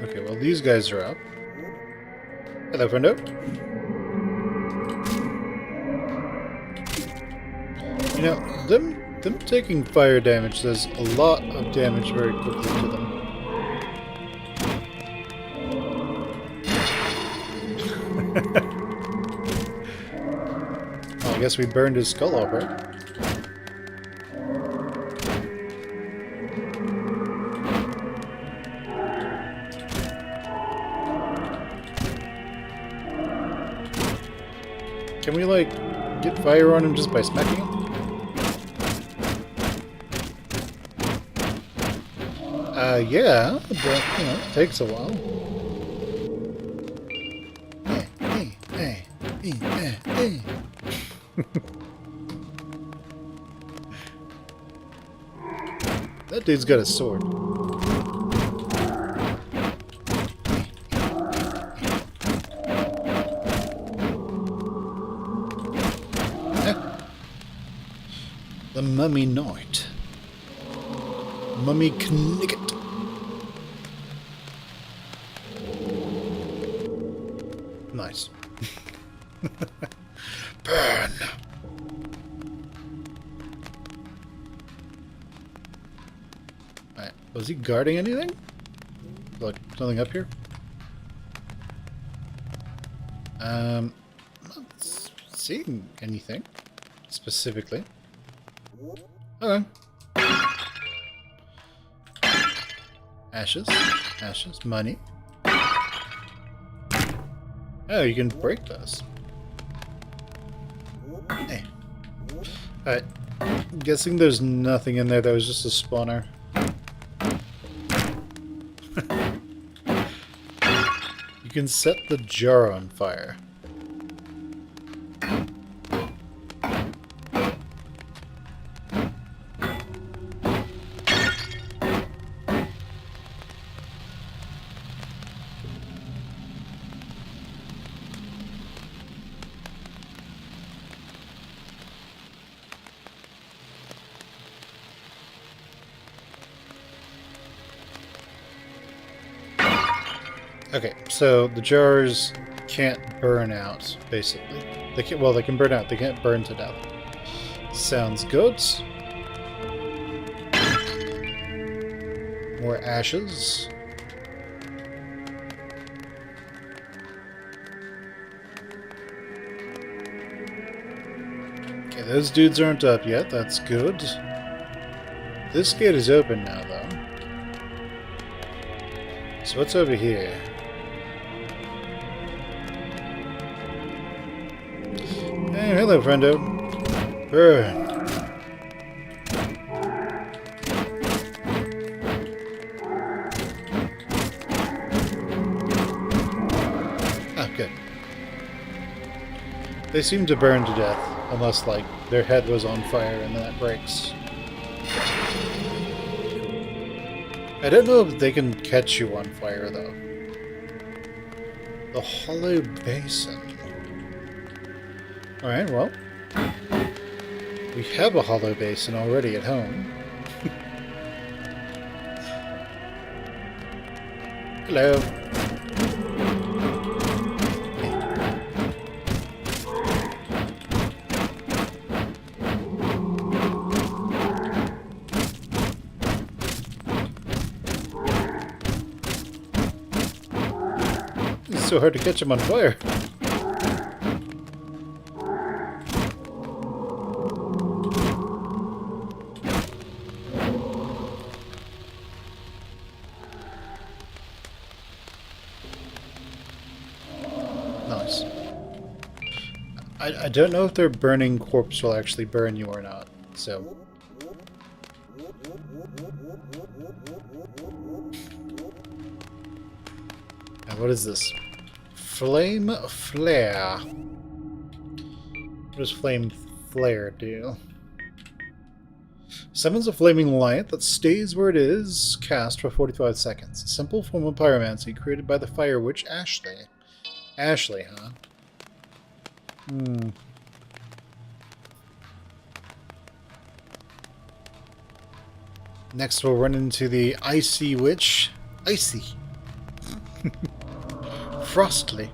Okay, well these guys are up. Hello, friendo. You know, them taking fire damage does a lot of damage very quickly to them. Well, I guess we burned his skull off, right? Can we, like, get fire on him just by smacking him? Yeah, but, you know, it takes a while. Hey. That dude's got a sword. Mummy Night. Mummy Knicket. Nice. Burn. Alright, was he guarding anything? Look, something up here? I'm not seeing anything specifically. Okay. Ashes, ashes, money. Oh, you can break those. Hey. Alright. I'm guessing there's nothing in there. That was just a spawner. You can set the jar on fire. Okay, so the jars can't burn out, basically. They can, well, they can burn out. They can't burn to death. Sounds good. More ashes. Okay, those dudes aren't up yet. That's good. This gate is open now, though. So what's over here? Hey, hello, friendo. Burn. Ah, good. They seem to burn to death, unless, like, their head was on fire and then that breaks. I don't know if they can catch you on fire, though. The hollow basin. Alright, well. We have a hollow basin already at home. Hello. It's so hard to catch him on fire. Nice. I don't know if their burning corpse will actually burn you or not, so... And what is this? Flame Flare. What does Flame Flare do? Summons a flaming light that stays where it is cast for 45 seconds. A simple form of pyromancy created by the fire witch Ashley. Ashley, huh? Next we'll run into the Icy Witch. Icy. Frostly.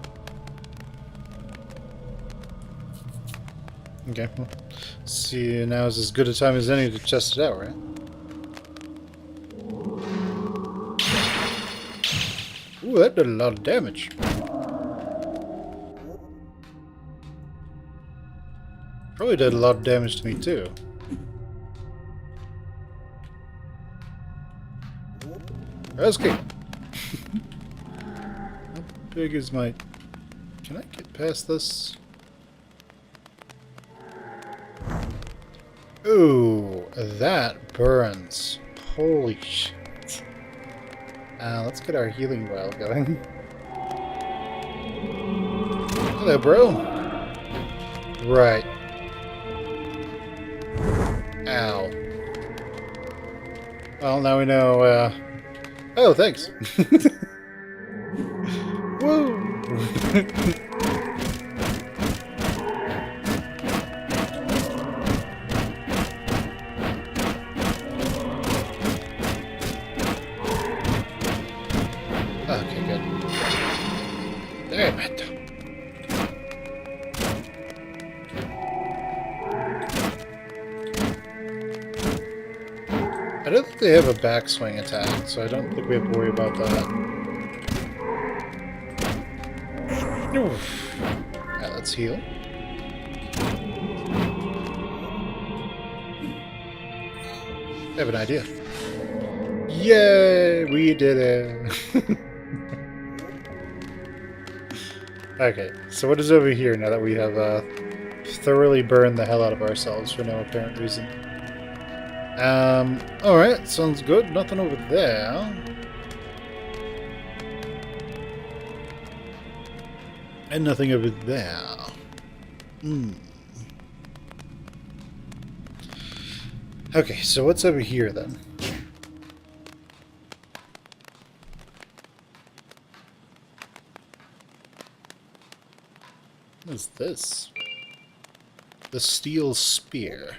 Okay, well, see, now is as good a time as any to test it out, right? Ooh, that did a lot of damage. Probably did a lot of damage to me, too. Okay. How big is my... Can I get past this? Ooh, that burns. Holy shit. Let's get our healing vial going. Hello, bro. Right. Ow. Well, now we know, Oh, thanks. Woo! Damn it. I don't think they have a backswing attack, so I don't think we have to worry about that. Oof. Alright, let's heal. I have an idea. Yay! We did it! Okay, so what is over here now that we have thoroughly burned the hell out of ourselves for no apparent reason? Alright, sounds good. Nothing over there. And nothing over there. Okay, so what's over here then? What is this? The steel spear.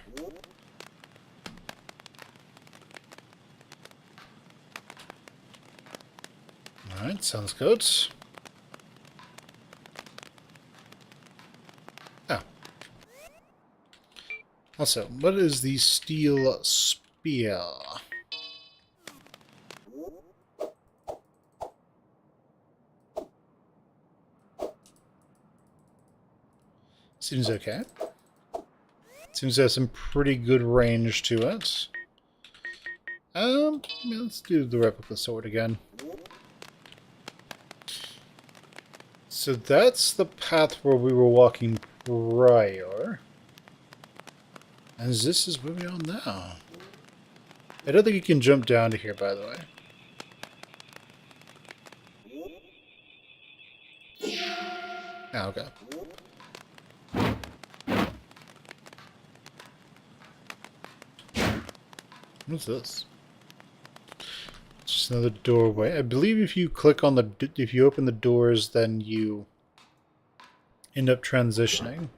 Alright, sounds good. Oh. Also, what is the steel spear? Seems okay. Seems to have some pretty good range to it. Let's do the replica sword again. So that's the path where we were walking prior. And this is where we are now. I don't think you can jump down to here, by the way. Oh, okay. What's this? It's just another doorway. I believe if you click on if you open the doors, then you end up transitioning.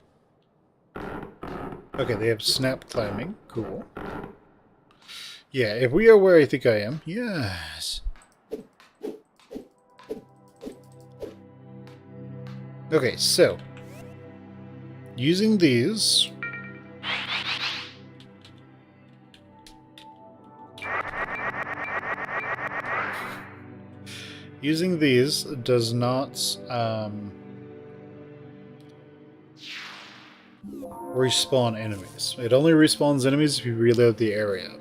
Okay, they have snap climbing. Cool. Yeah, if we are where I think I am. Yes. Okay, so using these. Using these does not respawn enemies. It only respawns enemies if you reload the area.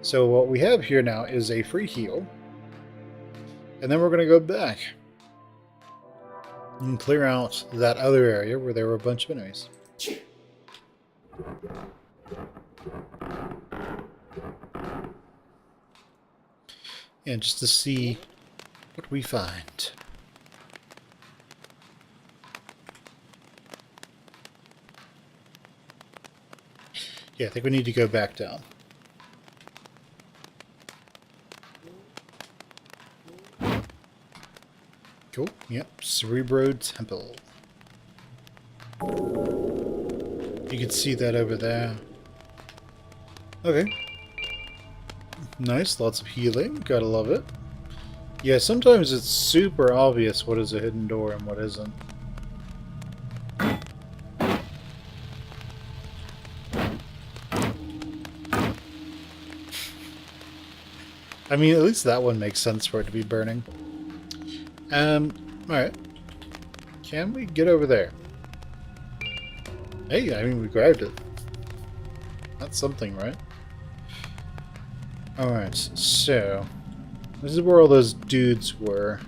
So what we have here now is a free heal. And then we're going to go back and clear out that other area where there were a bunch of enemies. And just to see what we find. Yeah, I think we need to go back down. Cool. Yep. Cerebro Temple. You can see that over there. Okay. Nice. Lots of healing. Gotta love it. Yeah, sometimes it's super obvious what is a hidden door and what isn't. I mean, at least that one makes sense for it to be burning. Alright. Can we get over there? Hey, I mean, we grabbed it. That's something, right? Alright, so this is where all those dudes were.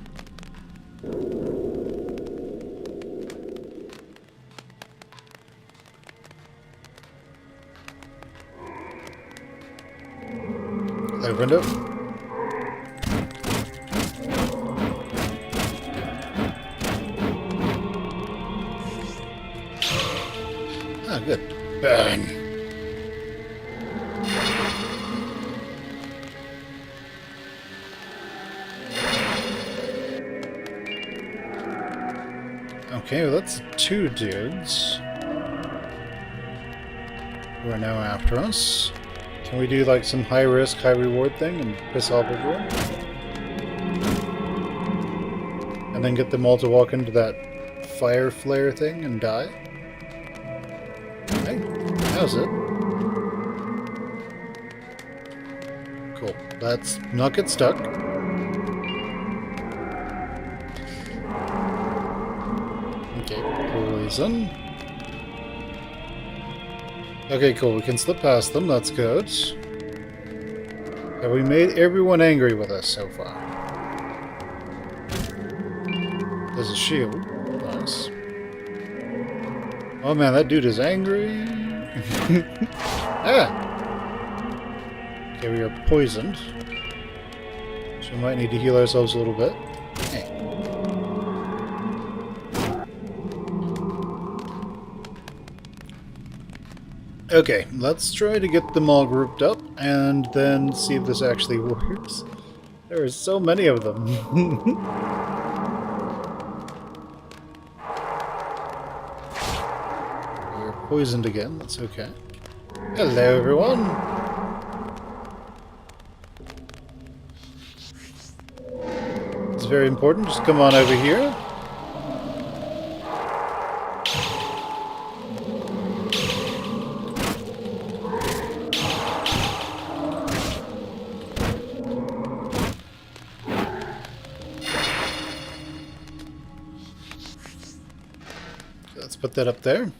Opened up. Ah, good. Burn. Okay, well that's two dudes who are now after us. Can we do like some high risk, high reward thing and piss off everyone? And then get them all to walk into that fire flare thing and die. Hey, how's it? Cool. Let's not get stuck. Okay, poison. Okay, cool. We can slip past them. That's good. Have we made everyone angry with us so far? There's a shield. Nice. Oh man, that dude is angry. Ah! Okay, we are poisoned. So we might need to heal ourselves a little bit. Hey. Okay, let's try to get them all grouped up and then see if this actually works. There are so many of them. We're poisoned again, that's okay. Hello everyone! It's very important, just come on over here. Let's put that up there.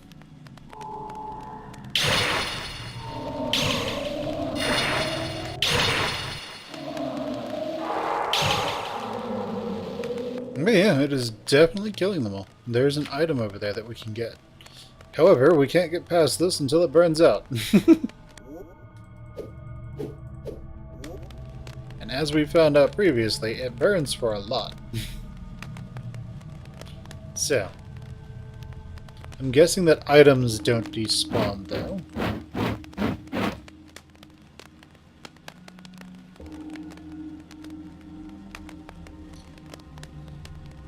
But yeah, it is definitely killing them all. There's an item over there that we can get. However, we can't get past this until it burns out. And as we found out previously, it burns for a lot. So, I'm guessing that items don't despawn, though.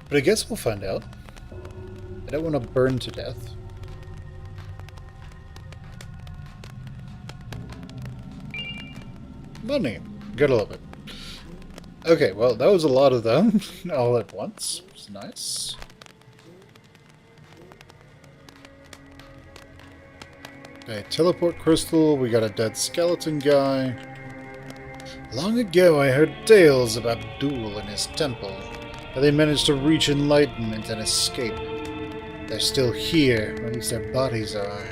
But I guess we'll find out. I don't want to burn to death. Money. Gotta love it. Okay, well, that was a lot of them all at once. It's nice. Okay, teleport crystal. We got a dead skeleton guy. Long ago, I heard tales about Abdul and his temple. How they managed to reach enlightenment and escape. They're still here, or at least their bodies are.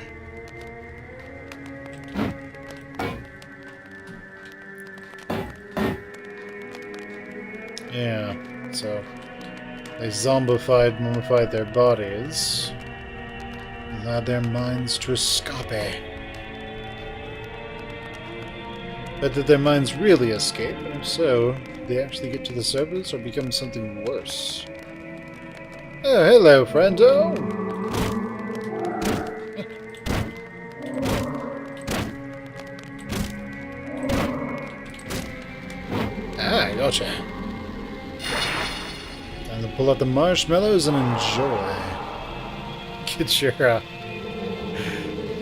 Yeah, so they zombified, mummified their bodies. Allowed their minds to escape. But did their minds really escape? And if so, did they actually get to the surface or become something worse? Oh, hello, friendo! Ah, gotcha. Time to pull out the marshmallows and enjoy.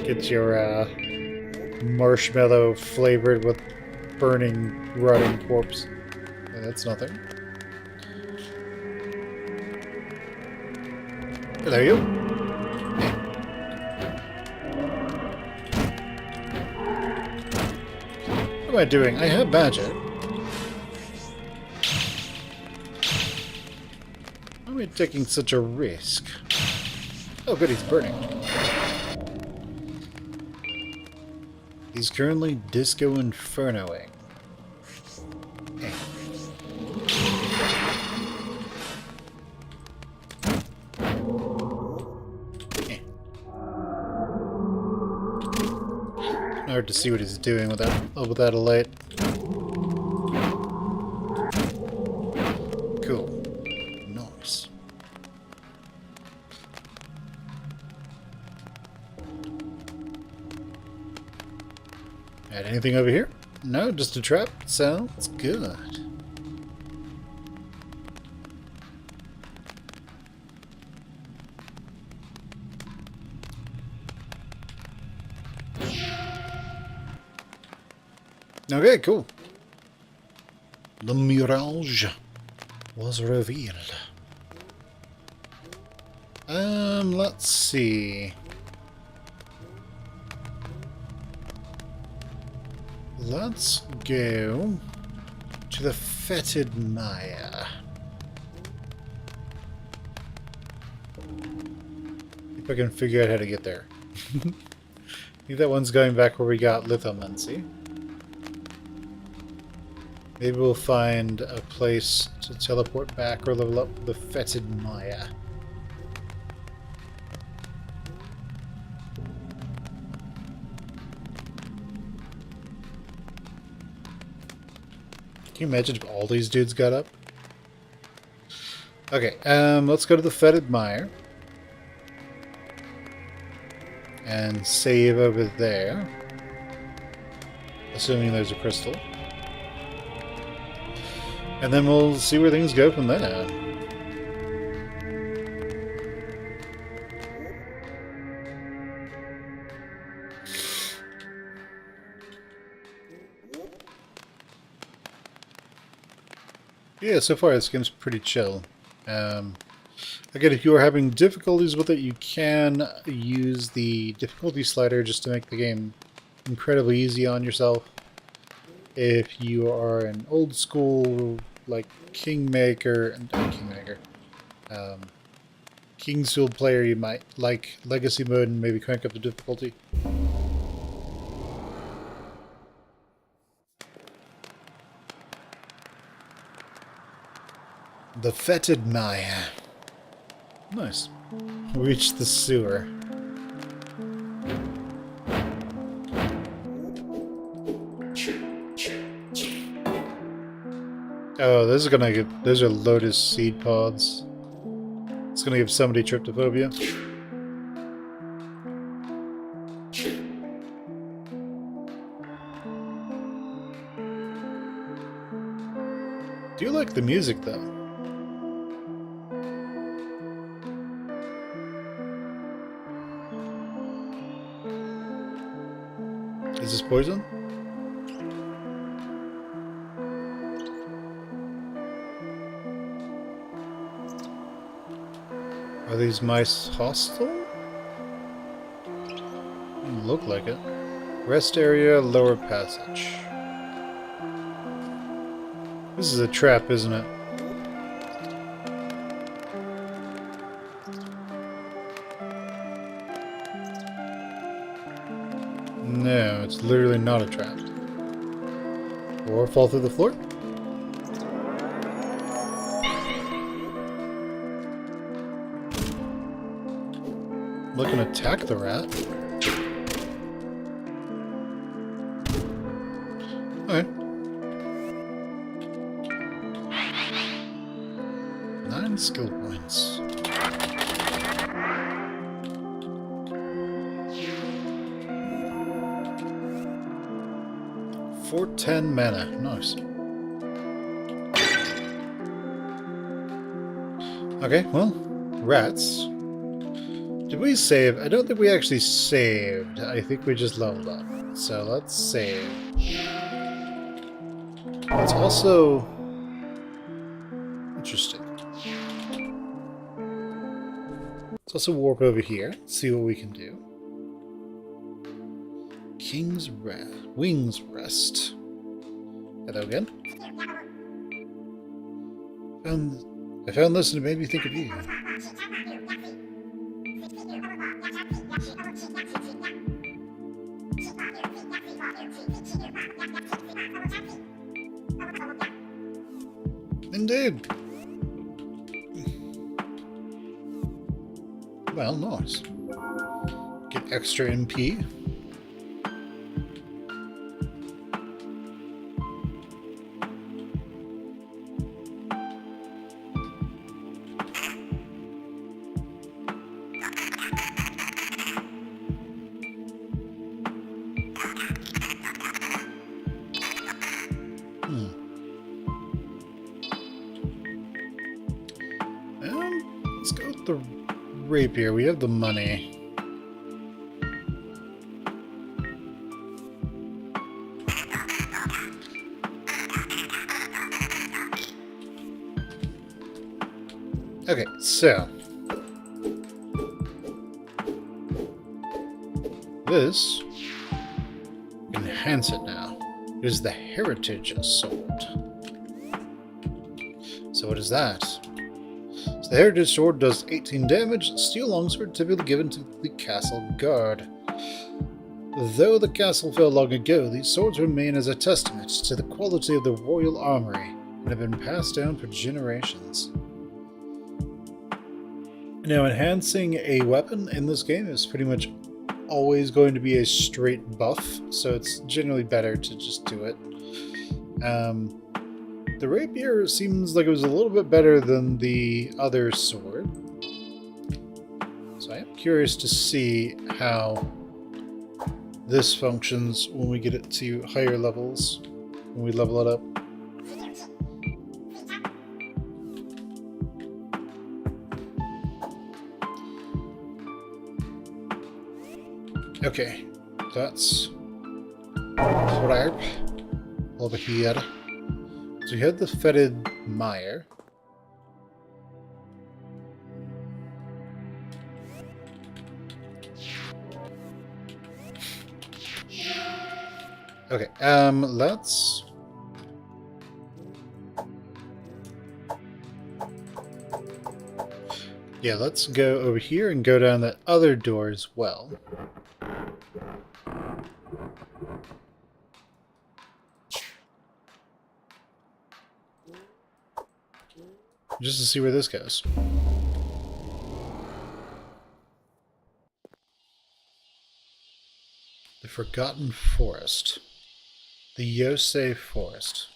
Get your marshmallow flavored with burning, rotting corpse. Yeah, that's nothing. Hello, you. Yeah. What am I doing? I have magic. Why am I taking such a risk? Oh, good, he's burning. He's currently Disco Infernoing. Hard to see what he's doing without a light. Cool. Nice. Add anything over here? No, just a trap. Sounds good. Okay, cool. The mirage was revealed. Let's see. Let's go to the fetid Maya. If I can figure out how to get there. I think that one's going back where we got lithomancy. Maybe we'll find a place to teleport back or level up the fetid Maya. Can you imagine if all these dudes got up? Okay, let's go to the fetid mire. And save over there. Assuming there's a crystal. And then we'll see where things go from there. Yeah, so far this game's pretty chill. Again, if you are having difficulties with it, you can use the difficulty slider just to make the game incredibly easy on yourself. If you are an old school, like Kingsfield player, you might like Legacy mode and maybe crank up the difficulty. The fetid Maya. Nice. Reach the sewer. Oh, this is gonna give. Those are lotus seed pods. It's gonna give somebody tryptophobia. Do you like the music though? Is this poison? Are these mice hostile? Doesn't look like it. Rest area, lower passage. This is a trap, isn't it? No, it's literally not a trap. Or fall through the floor? Look and attack the rat. Okay. 9 skill points. For 10 mana. Nice. Okay, well, rats. Did we save? I don't think we actually saved. I think we just leveled up. So let's save. Let's also... Interesting. Let's also warp over here. See what we can do. Wings Rest. Hello again. I found this and it made me think of you. Indeed. Well, nice. Get extra MP. Let's go with the rapier. We have the money. Okay, so this, enhance it now. It is the Heritage Sword. So what is that? So the Heritage Sword does 18 damage, steel longsword typically given to the castle guard. Though the castle fell long ago, these swords remain as a testament to the quality of the royal armory and have been passed down for generations. Now, enhancing a weapon in this game is pretty much always going to be a straight buff, so it's generally better to just do it. The rapier seems like it was a little bit better than the other sword, so I am curious to see how this functions when we get it to higher levels, when we level it up. Okay, that's Thrarp over here. So we had the fetid mire. Okay, let's... Yeah, let's go over here and go down that other door as well. Just to see where this goes. The Forgotten Forest. The Yosei Forest.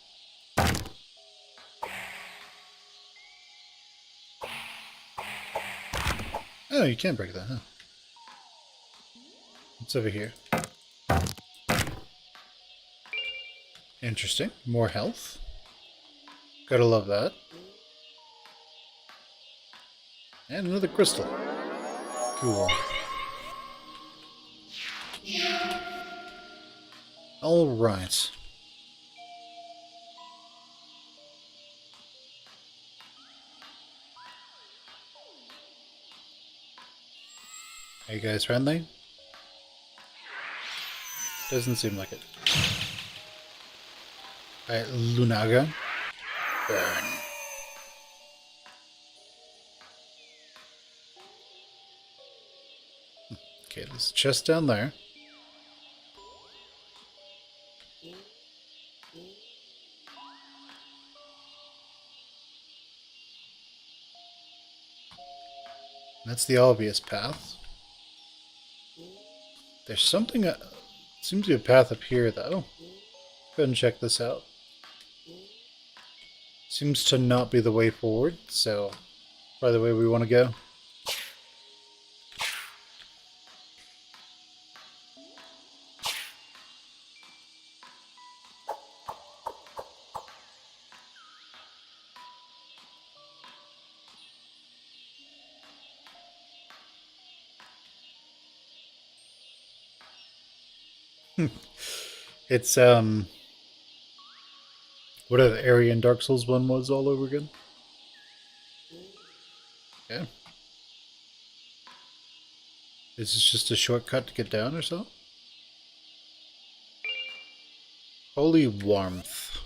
Oh, you can't break that, huh? What's over here? Interesting. More health. Gotta love that. And another crystal. Cool. Alright. Are you guys friendly? Doesn't seem like it. Alright, Lunaga. Burn. Okay, there's a chest down there. That's the obvious path. There's something... seems to be a path up here, though. Go ahead and check this out. Seems to not be the way forward, so probably the way we want to go. It's, whatever the area in Dark Souls 1 was all over again. Yeah. Is this just a shortcut to get down or so? Holy Warmth.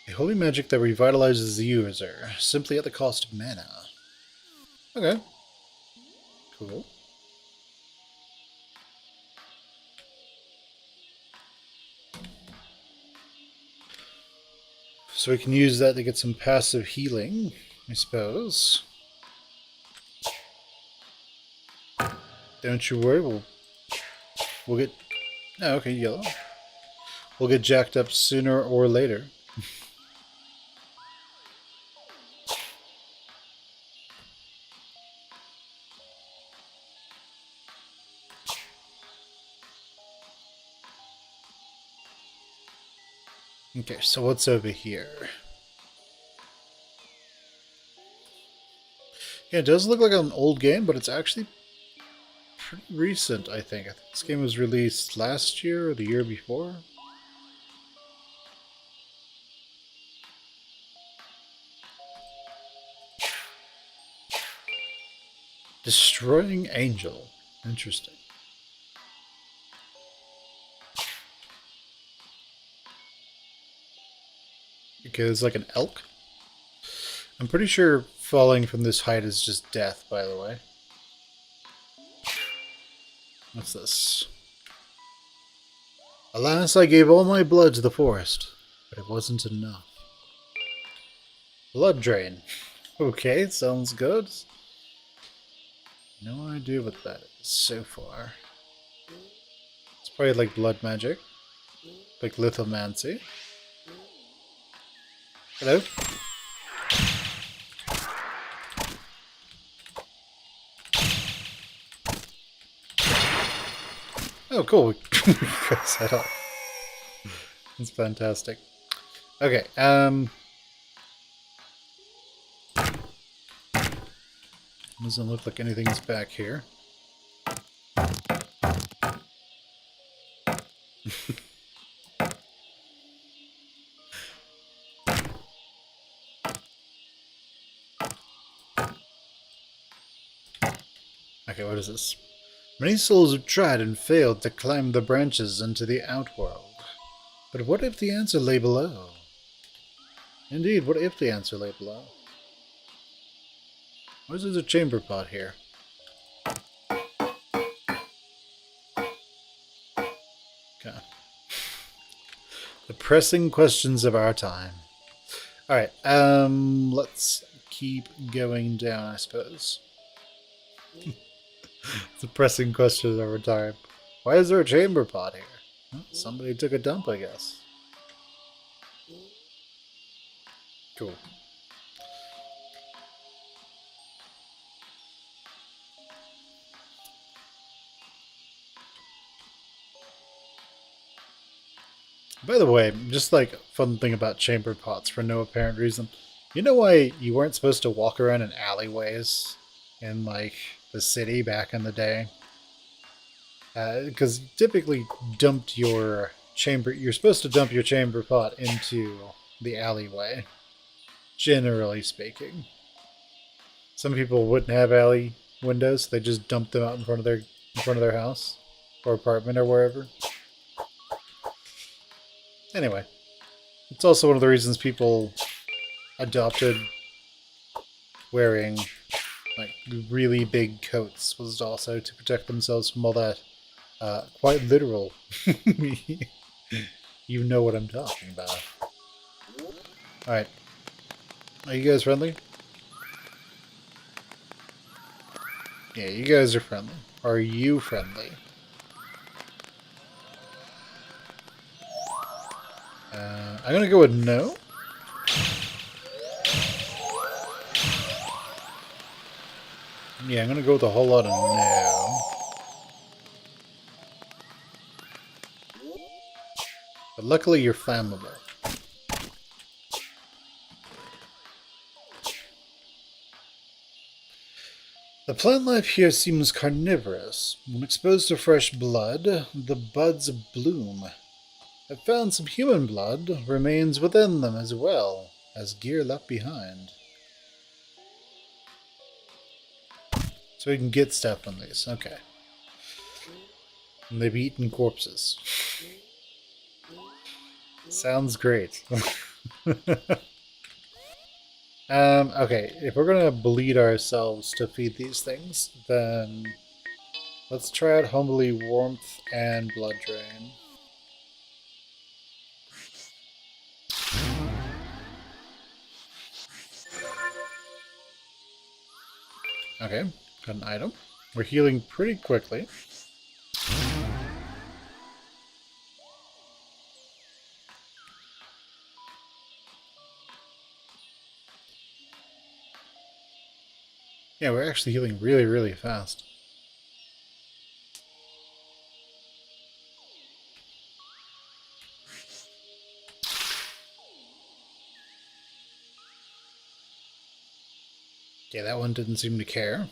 A holy magic that revitalizes the user, simply at the cost of mana. Okay. Cool. So we can use that to get some passive healing, I suppose. Don't you worry, we'll get... Oh, okay, yellow. We'll get jacked up sooner or later. Okay, so what's over here? Yeah, it does look like an old game, but it's actually pretty recent, I think. I think this game was released last year or the year before. Destroying Angel. Interesting. Okay, it's like an elk. I'm pretty sure falling from this height is just death, by the way. What's this? Alas, I gave all my blood to the forest, but it wasn't enough. Blood drain. Okay, sounds good. No idea what that is so far. It's probably like blood magic. Like lithomancy. Hello? Oh, cool. We got set up. That's fantastic. Okay, doesn't look like anything's back here. Okay, what is this? Many souls have tried and failed to climb the branches into the outworld. But what if the answer lay below? Indeed, what if the answer lay below? Why is there a chamber pot here? Okay. The pressing questions of our time. Alright, let's keep going down, I suppose. The pressing questions of our time. Why is there a chamber pot here? Well, somebody took a dump, I guess. Cool. By the way, just like fun thing about chamber pots for no apparent reason. You know why you weren't supposed to walk around in alleyways in like the city back in the day? Because typically dumped your chamber. You're supposed to dump your chamber pot into the alleyway. Generally speaking, some people wouldn't have alley windows; they just dumped them out in front of their house or apartment or wherever. Anyway, it's also one of the reasons people adopted wearing like really big coats, was also to protect themselves from all that quite literal. You know what I'm talking about. Alright. Are you guys friendly? Yeah, you guys are friendly. Are you friendly? I'm gonna go with no. Yeah, I'm gonna go with a whole lot of no. But luckily you're flammable. The plant life here seems carnivorous. When exposed to fresh blood, the buds bloom. I've found some human blood remains within them as well as gear left behind. So we can get stuff from these. Okay. And they've eaten corpses. Sounds great. Okay, if we're gonna bleed ourselves to feed these things, then let's try out Humbly Warmth and Blood Drain. Okay, got an item. We're healing pretty quickly. Yeah, we're actually healing really, really fast. Yeah, that one didn't seem to care.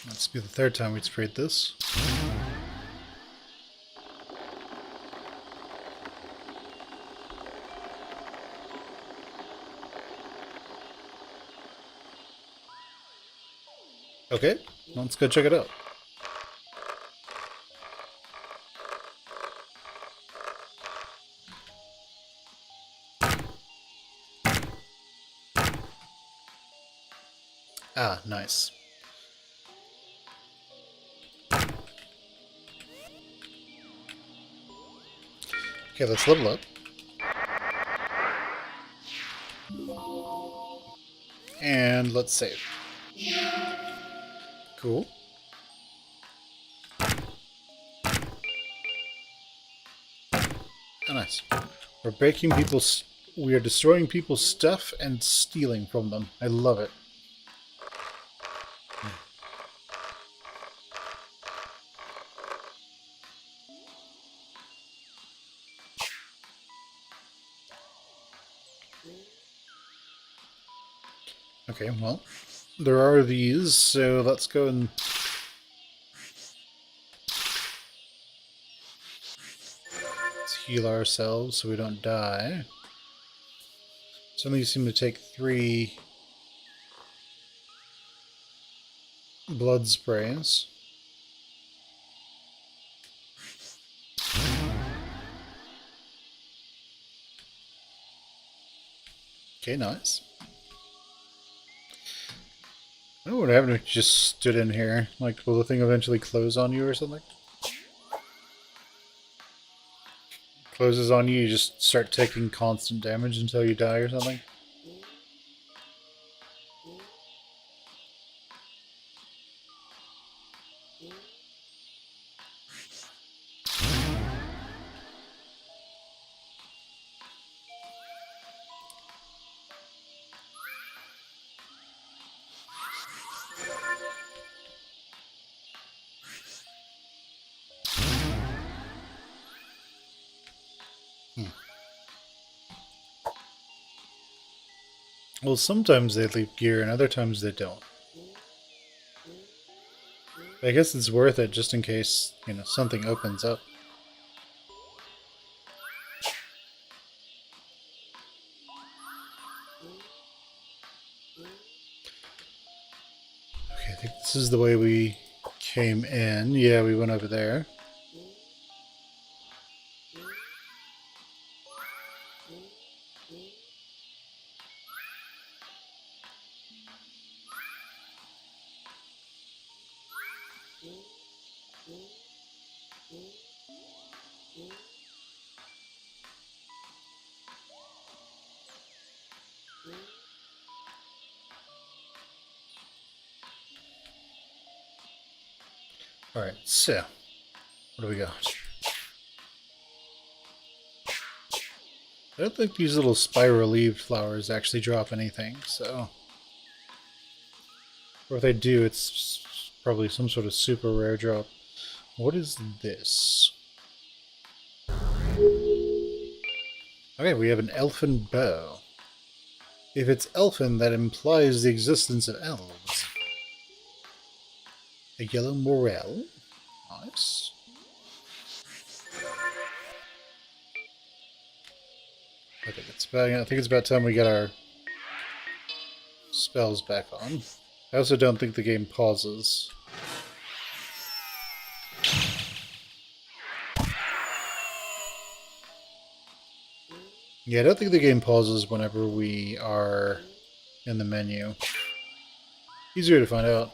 Let's be the third time we sprayed this. Okay, let's go check it out. Ah, nice. Okay, let's level up. And let's save. Cool. Oh, nice. We're breaking people's... We are destroying people's stuff and stealing from them. I love it. Okay, well, there are these, so let's go and... Let's heal ourselves so we don't die. Some of these seem to take 3 blood sprays. Okay, nice. I don't know what happened if you just stood in here. Like, will the thing eventually close on you or something? Closes on you, you just start taking constant damage until you die or something? Well, sometimes they leave gear and other times they don't. I guess it's worth it just in case, you know, something opens up. Okay, I think this is the way we came in. Yeah, we went over there. Alright, so, what do we got? I don't think these little spiral-leaved flowers actually drop anything, so... Or if they do, it's probably some sort of super rare drop. What is this? Okay, we have an elfin bow. If it's elfin, that implies the existence of elves. A yellow morel. Nice. I think it's about time we get our spells back on. I also don't think the game pauses. Yeah, I don't think the game pauses whenever we are in the menu. Easier to find out.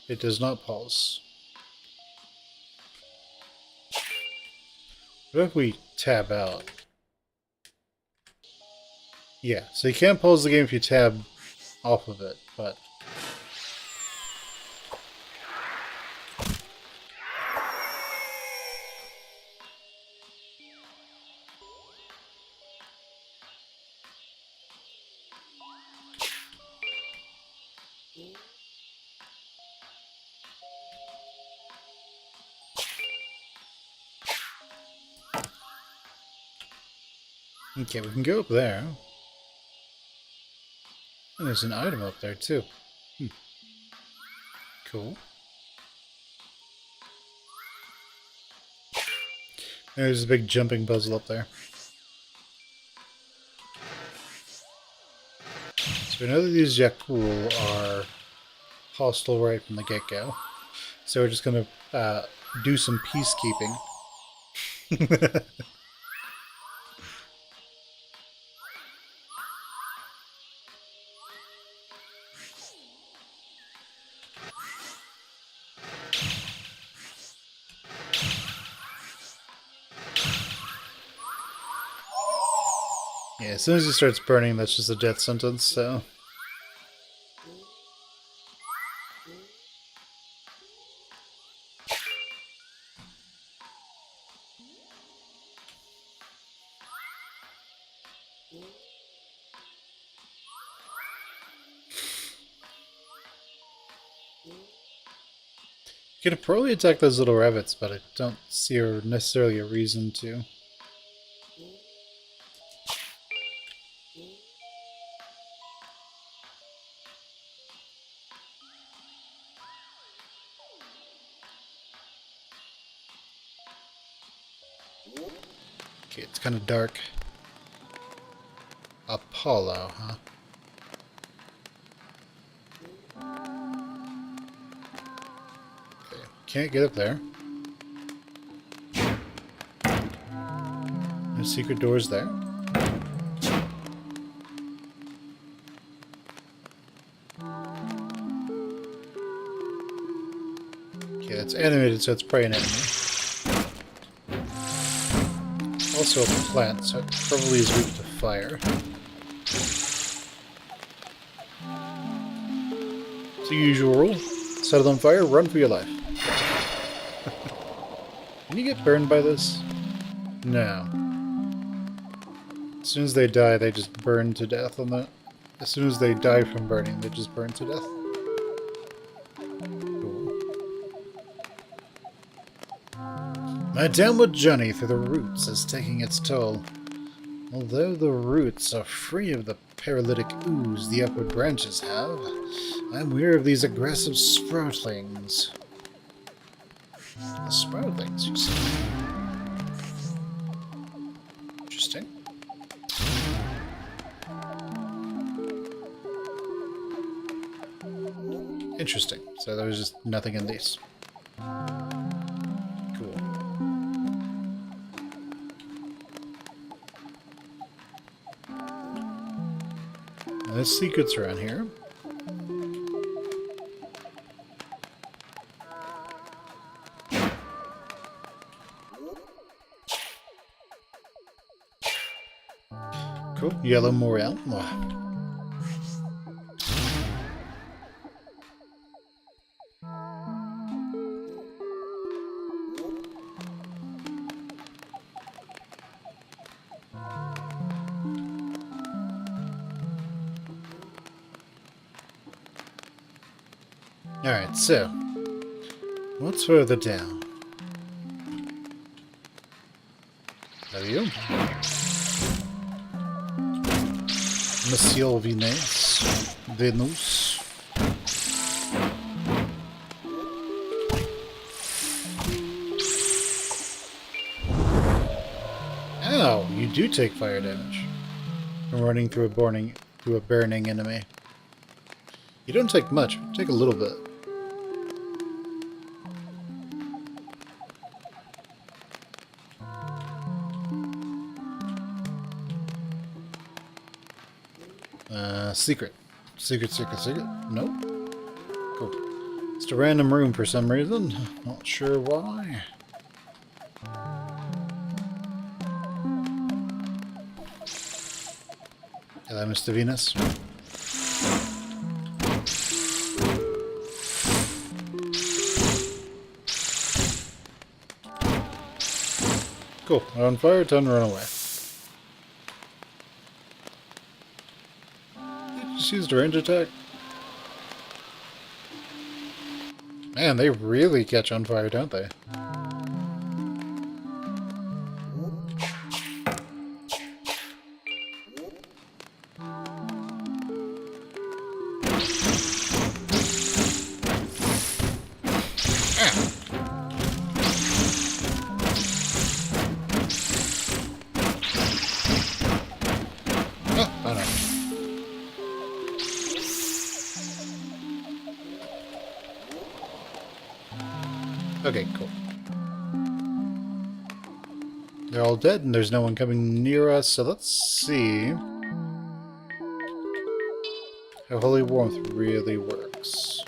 It does not pause. What if we tab out? Yeah, so you can't pause the game if you tab off of it, but... Okay, we can go up there. And there's an item up there, too. Cool. There's a big jumping puzzle up there. So we know that these Yakul are hostile right from the get-go. So we're just going to do some peacekeeping. Yeah, as soon as he starts burning, that's just a death sentence, so... You could probably attack those little rabbits, but I don't see necessarily a reason to. Okay, it's kind of dark. Apollo, huh? Okay, can't get up there. No secret doors there. Okay, that's animated, so it's probably an enemy. Also a plant, so it probably is weak to fire. It's the usual rule. Set it on fire, run for your life. Can you get burned by this? No. As soon as they die, they just burn to death on that. As soon as they die from burning, they just burn to death. My downward journey through the roots is taking its toll. Although the roots are free of the paralytic ooze the upward branches have, I'm weary of these aggressive sproutlings. The sproutlings, you say? Interesting. Interesting. So there was just nothing in these. There's secrets around here. Cool. Yellow Morel. Alright, so, what's further down? There you go. Monsieur Venus. Ow, you do take fire damage from running through a burning enemy. You don't take much, you take a little bit. Secret. Secret. Nope. Cool. It's a random room for some reason. Not sure why. Hello, Mr. Venus. Cool. We're on fire, time to run away. Just used a range attack. Man, they really catch on fire, don't they? Okay, cool. They're all dead and there's no one coming near us, so let's see how Holy Warmth really works.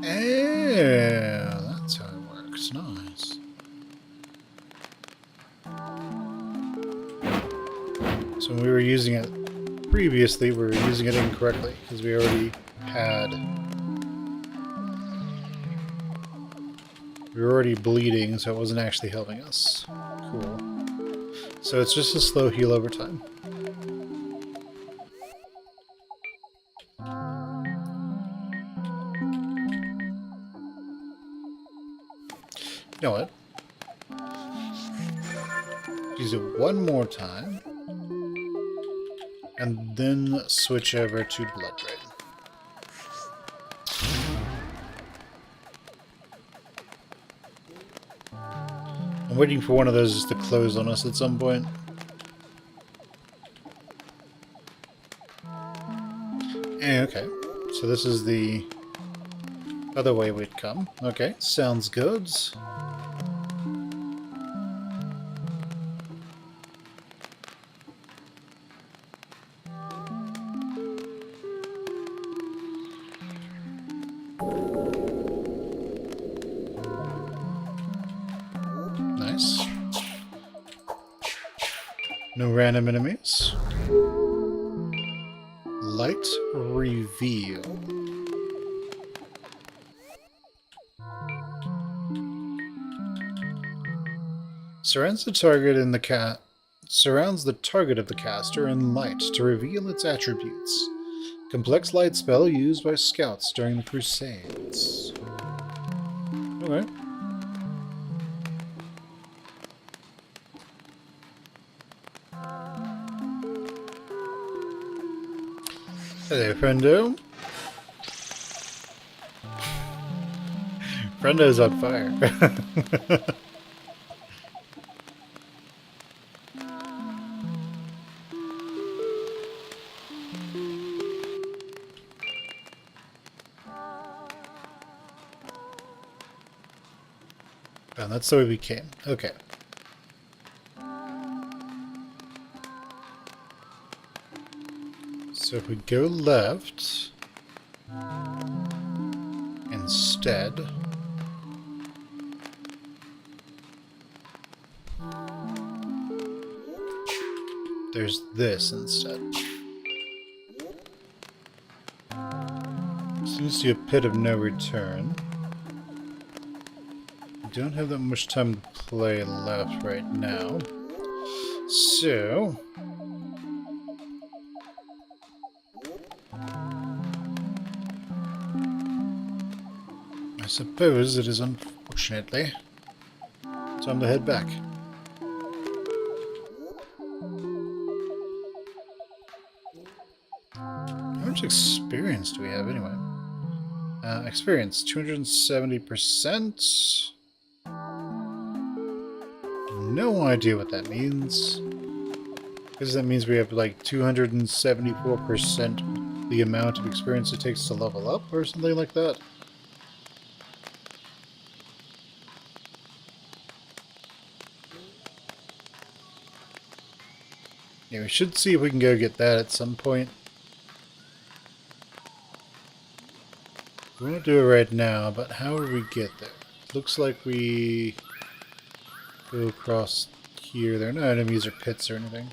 Yeah, that's how it works. Nice. So when we were using it previously, we were using it incorrectly because we already had... We were already bleeding, so it wasn't actually helping us. Cool. So it's just a slow heal over time. You know what? Use it one more time. And then switch over to Blood Drain. I'm waiting for one of those to close on us at some point. Okay, so this is the other way we'd come. Okay, sounds good. Nice. No random enemies. Light reveal. Surrounds the target in the surrounds the target of the caster in light to reveal its attributes. Complex light spell used by scouts during the Crusades. Okay. Hello, friendo. Friendo's on fire. Oh, that's the way we came. Okay. So if we go left instead, there's this instead. Seems to be a pit of no return. Don't have that much time to play left right now. So I suppose it is unfortunately time to head back. How much experience do we have anyway? Experience 270%. No idea what that means. Because that means we have like 274% the amount of experience it takes to level up or something like that. Yeah, we should see if we can go get that at some point. We won't do it right now, but how would we get there? Looks like we go across here. There are no enemies or pits or anything.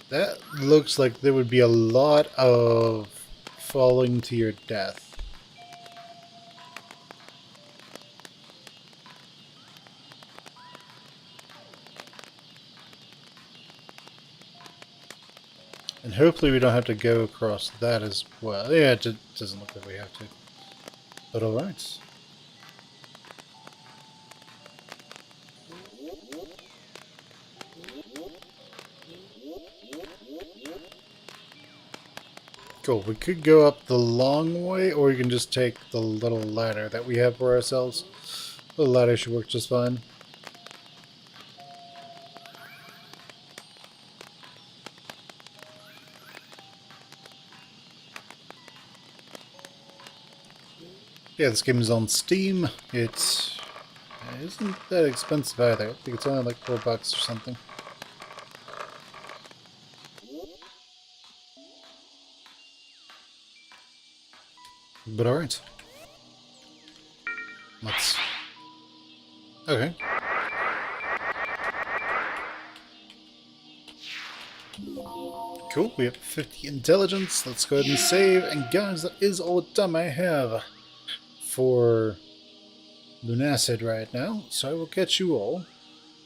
That looks like there would be a lot of falling to your death. And hopefully we don't have to go across that as well. Yeah, it doesn't look like we have to. But alright. Cool, we could go up the long way, or we can just take the little ladder that we have for ourselves. The ladder should work just fine. Yeah, this game is on Steam. It isn't that expensive either. I think it's only like $4 or something. But alright. Let's... Okay. Cool, we have 50 intelligence. Let's go ahead and save. And guys, that is all the time I have for Lunacid right now. So I will catch you all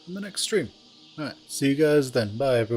in the next stream. Alright, see you guys then. Bye, everyone.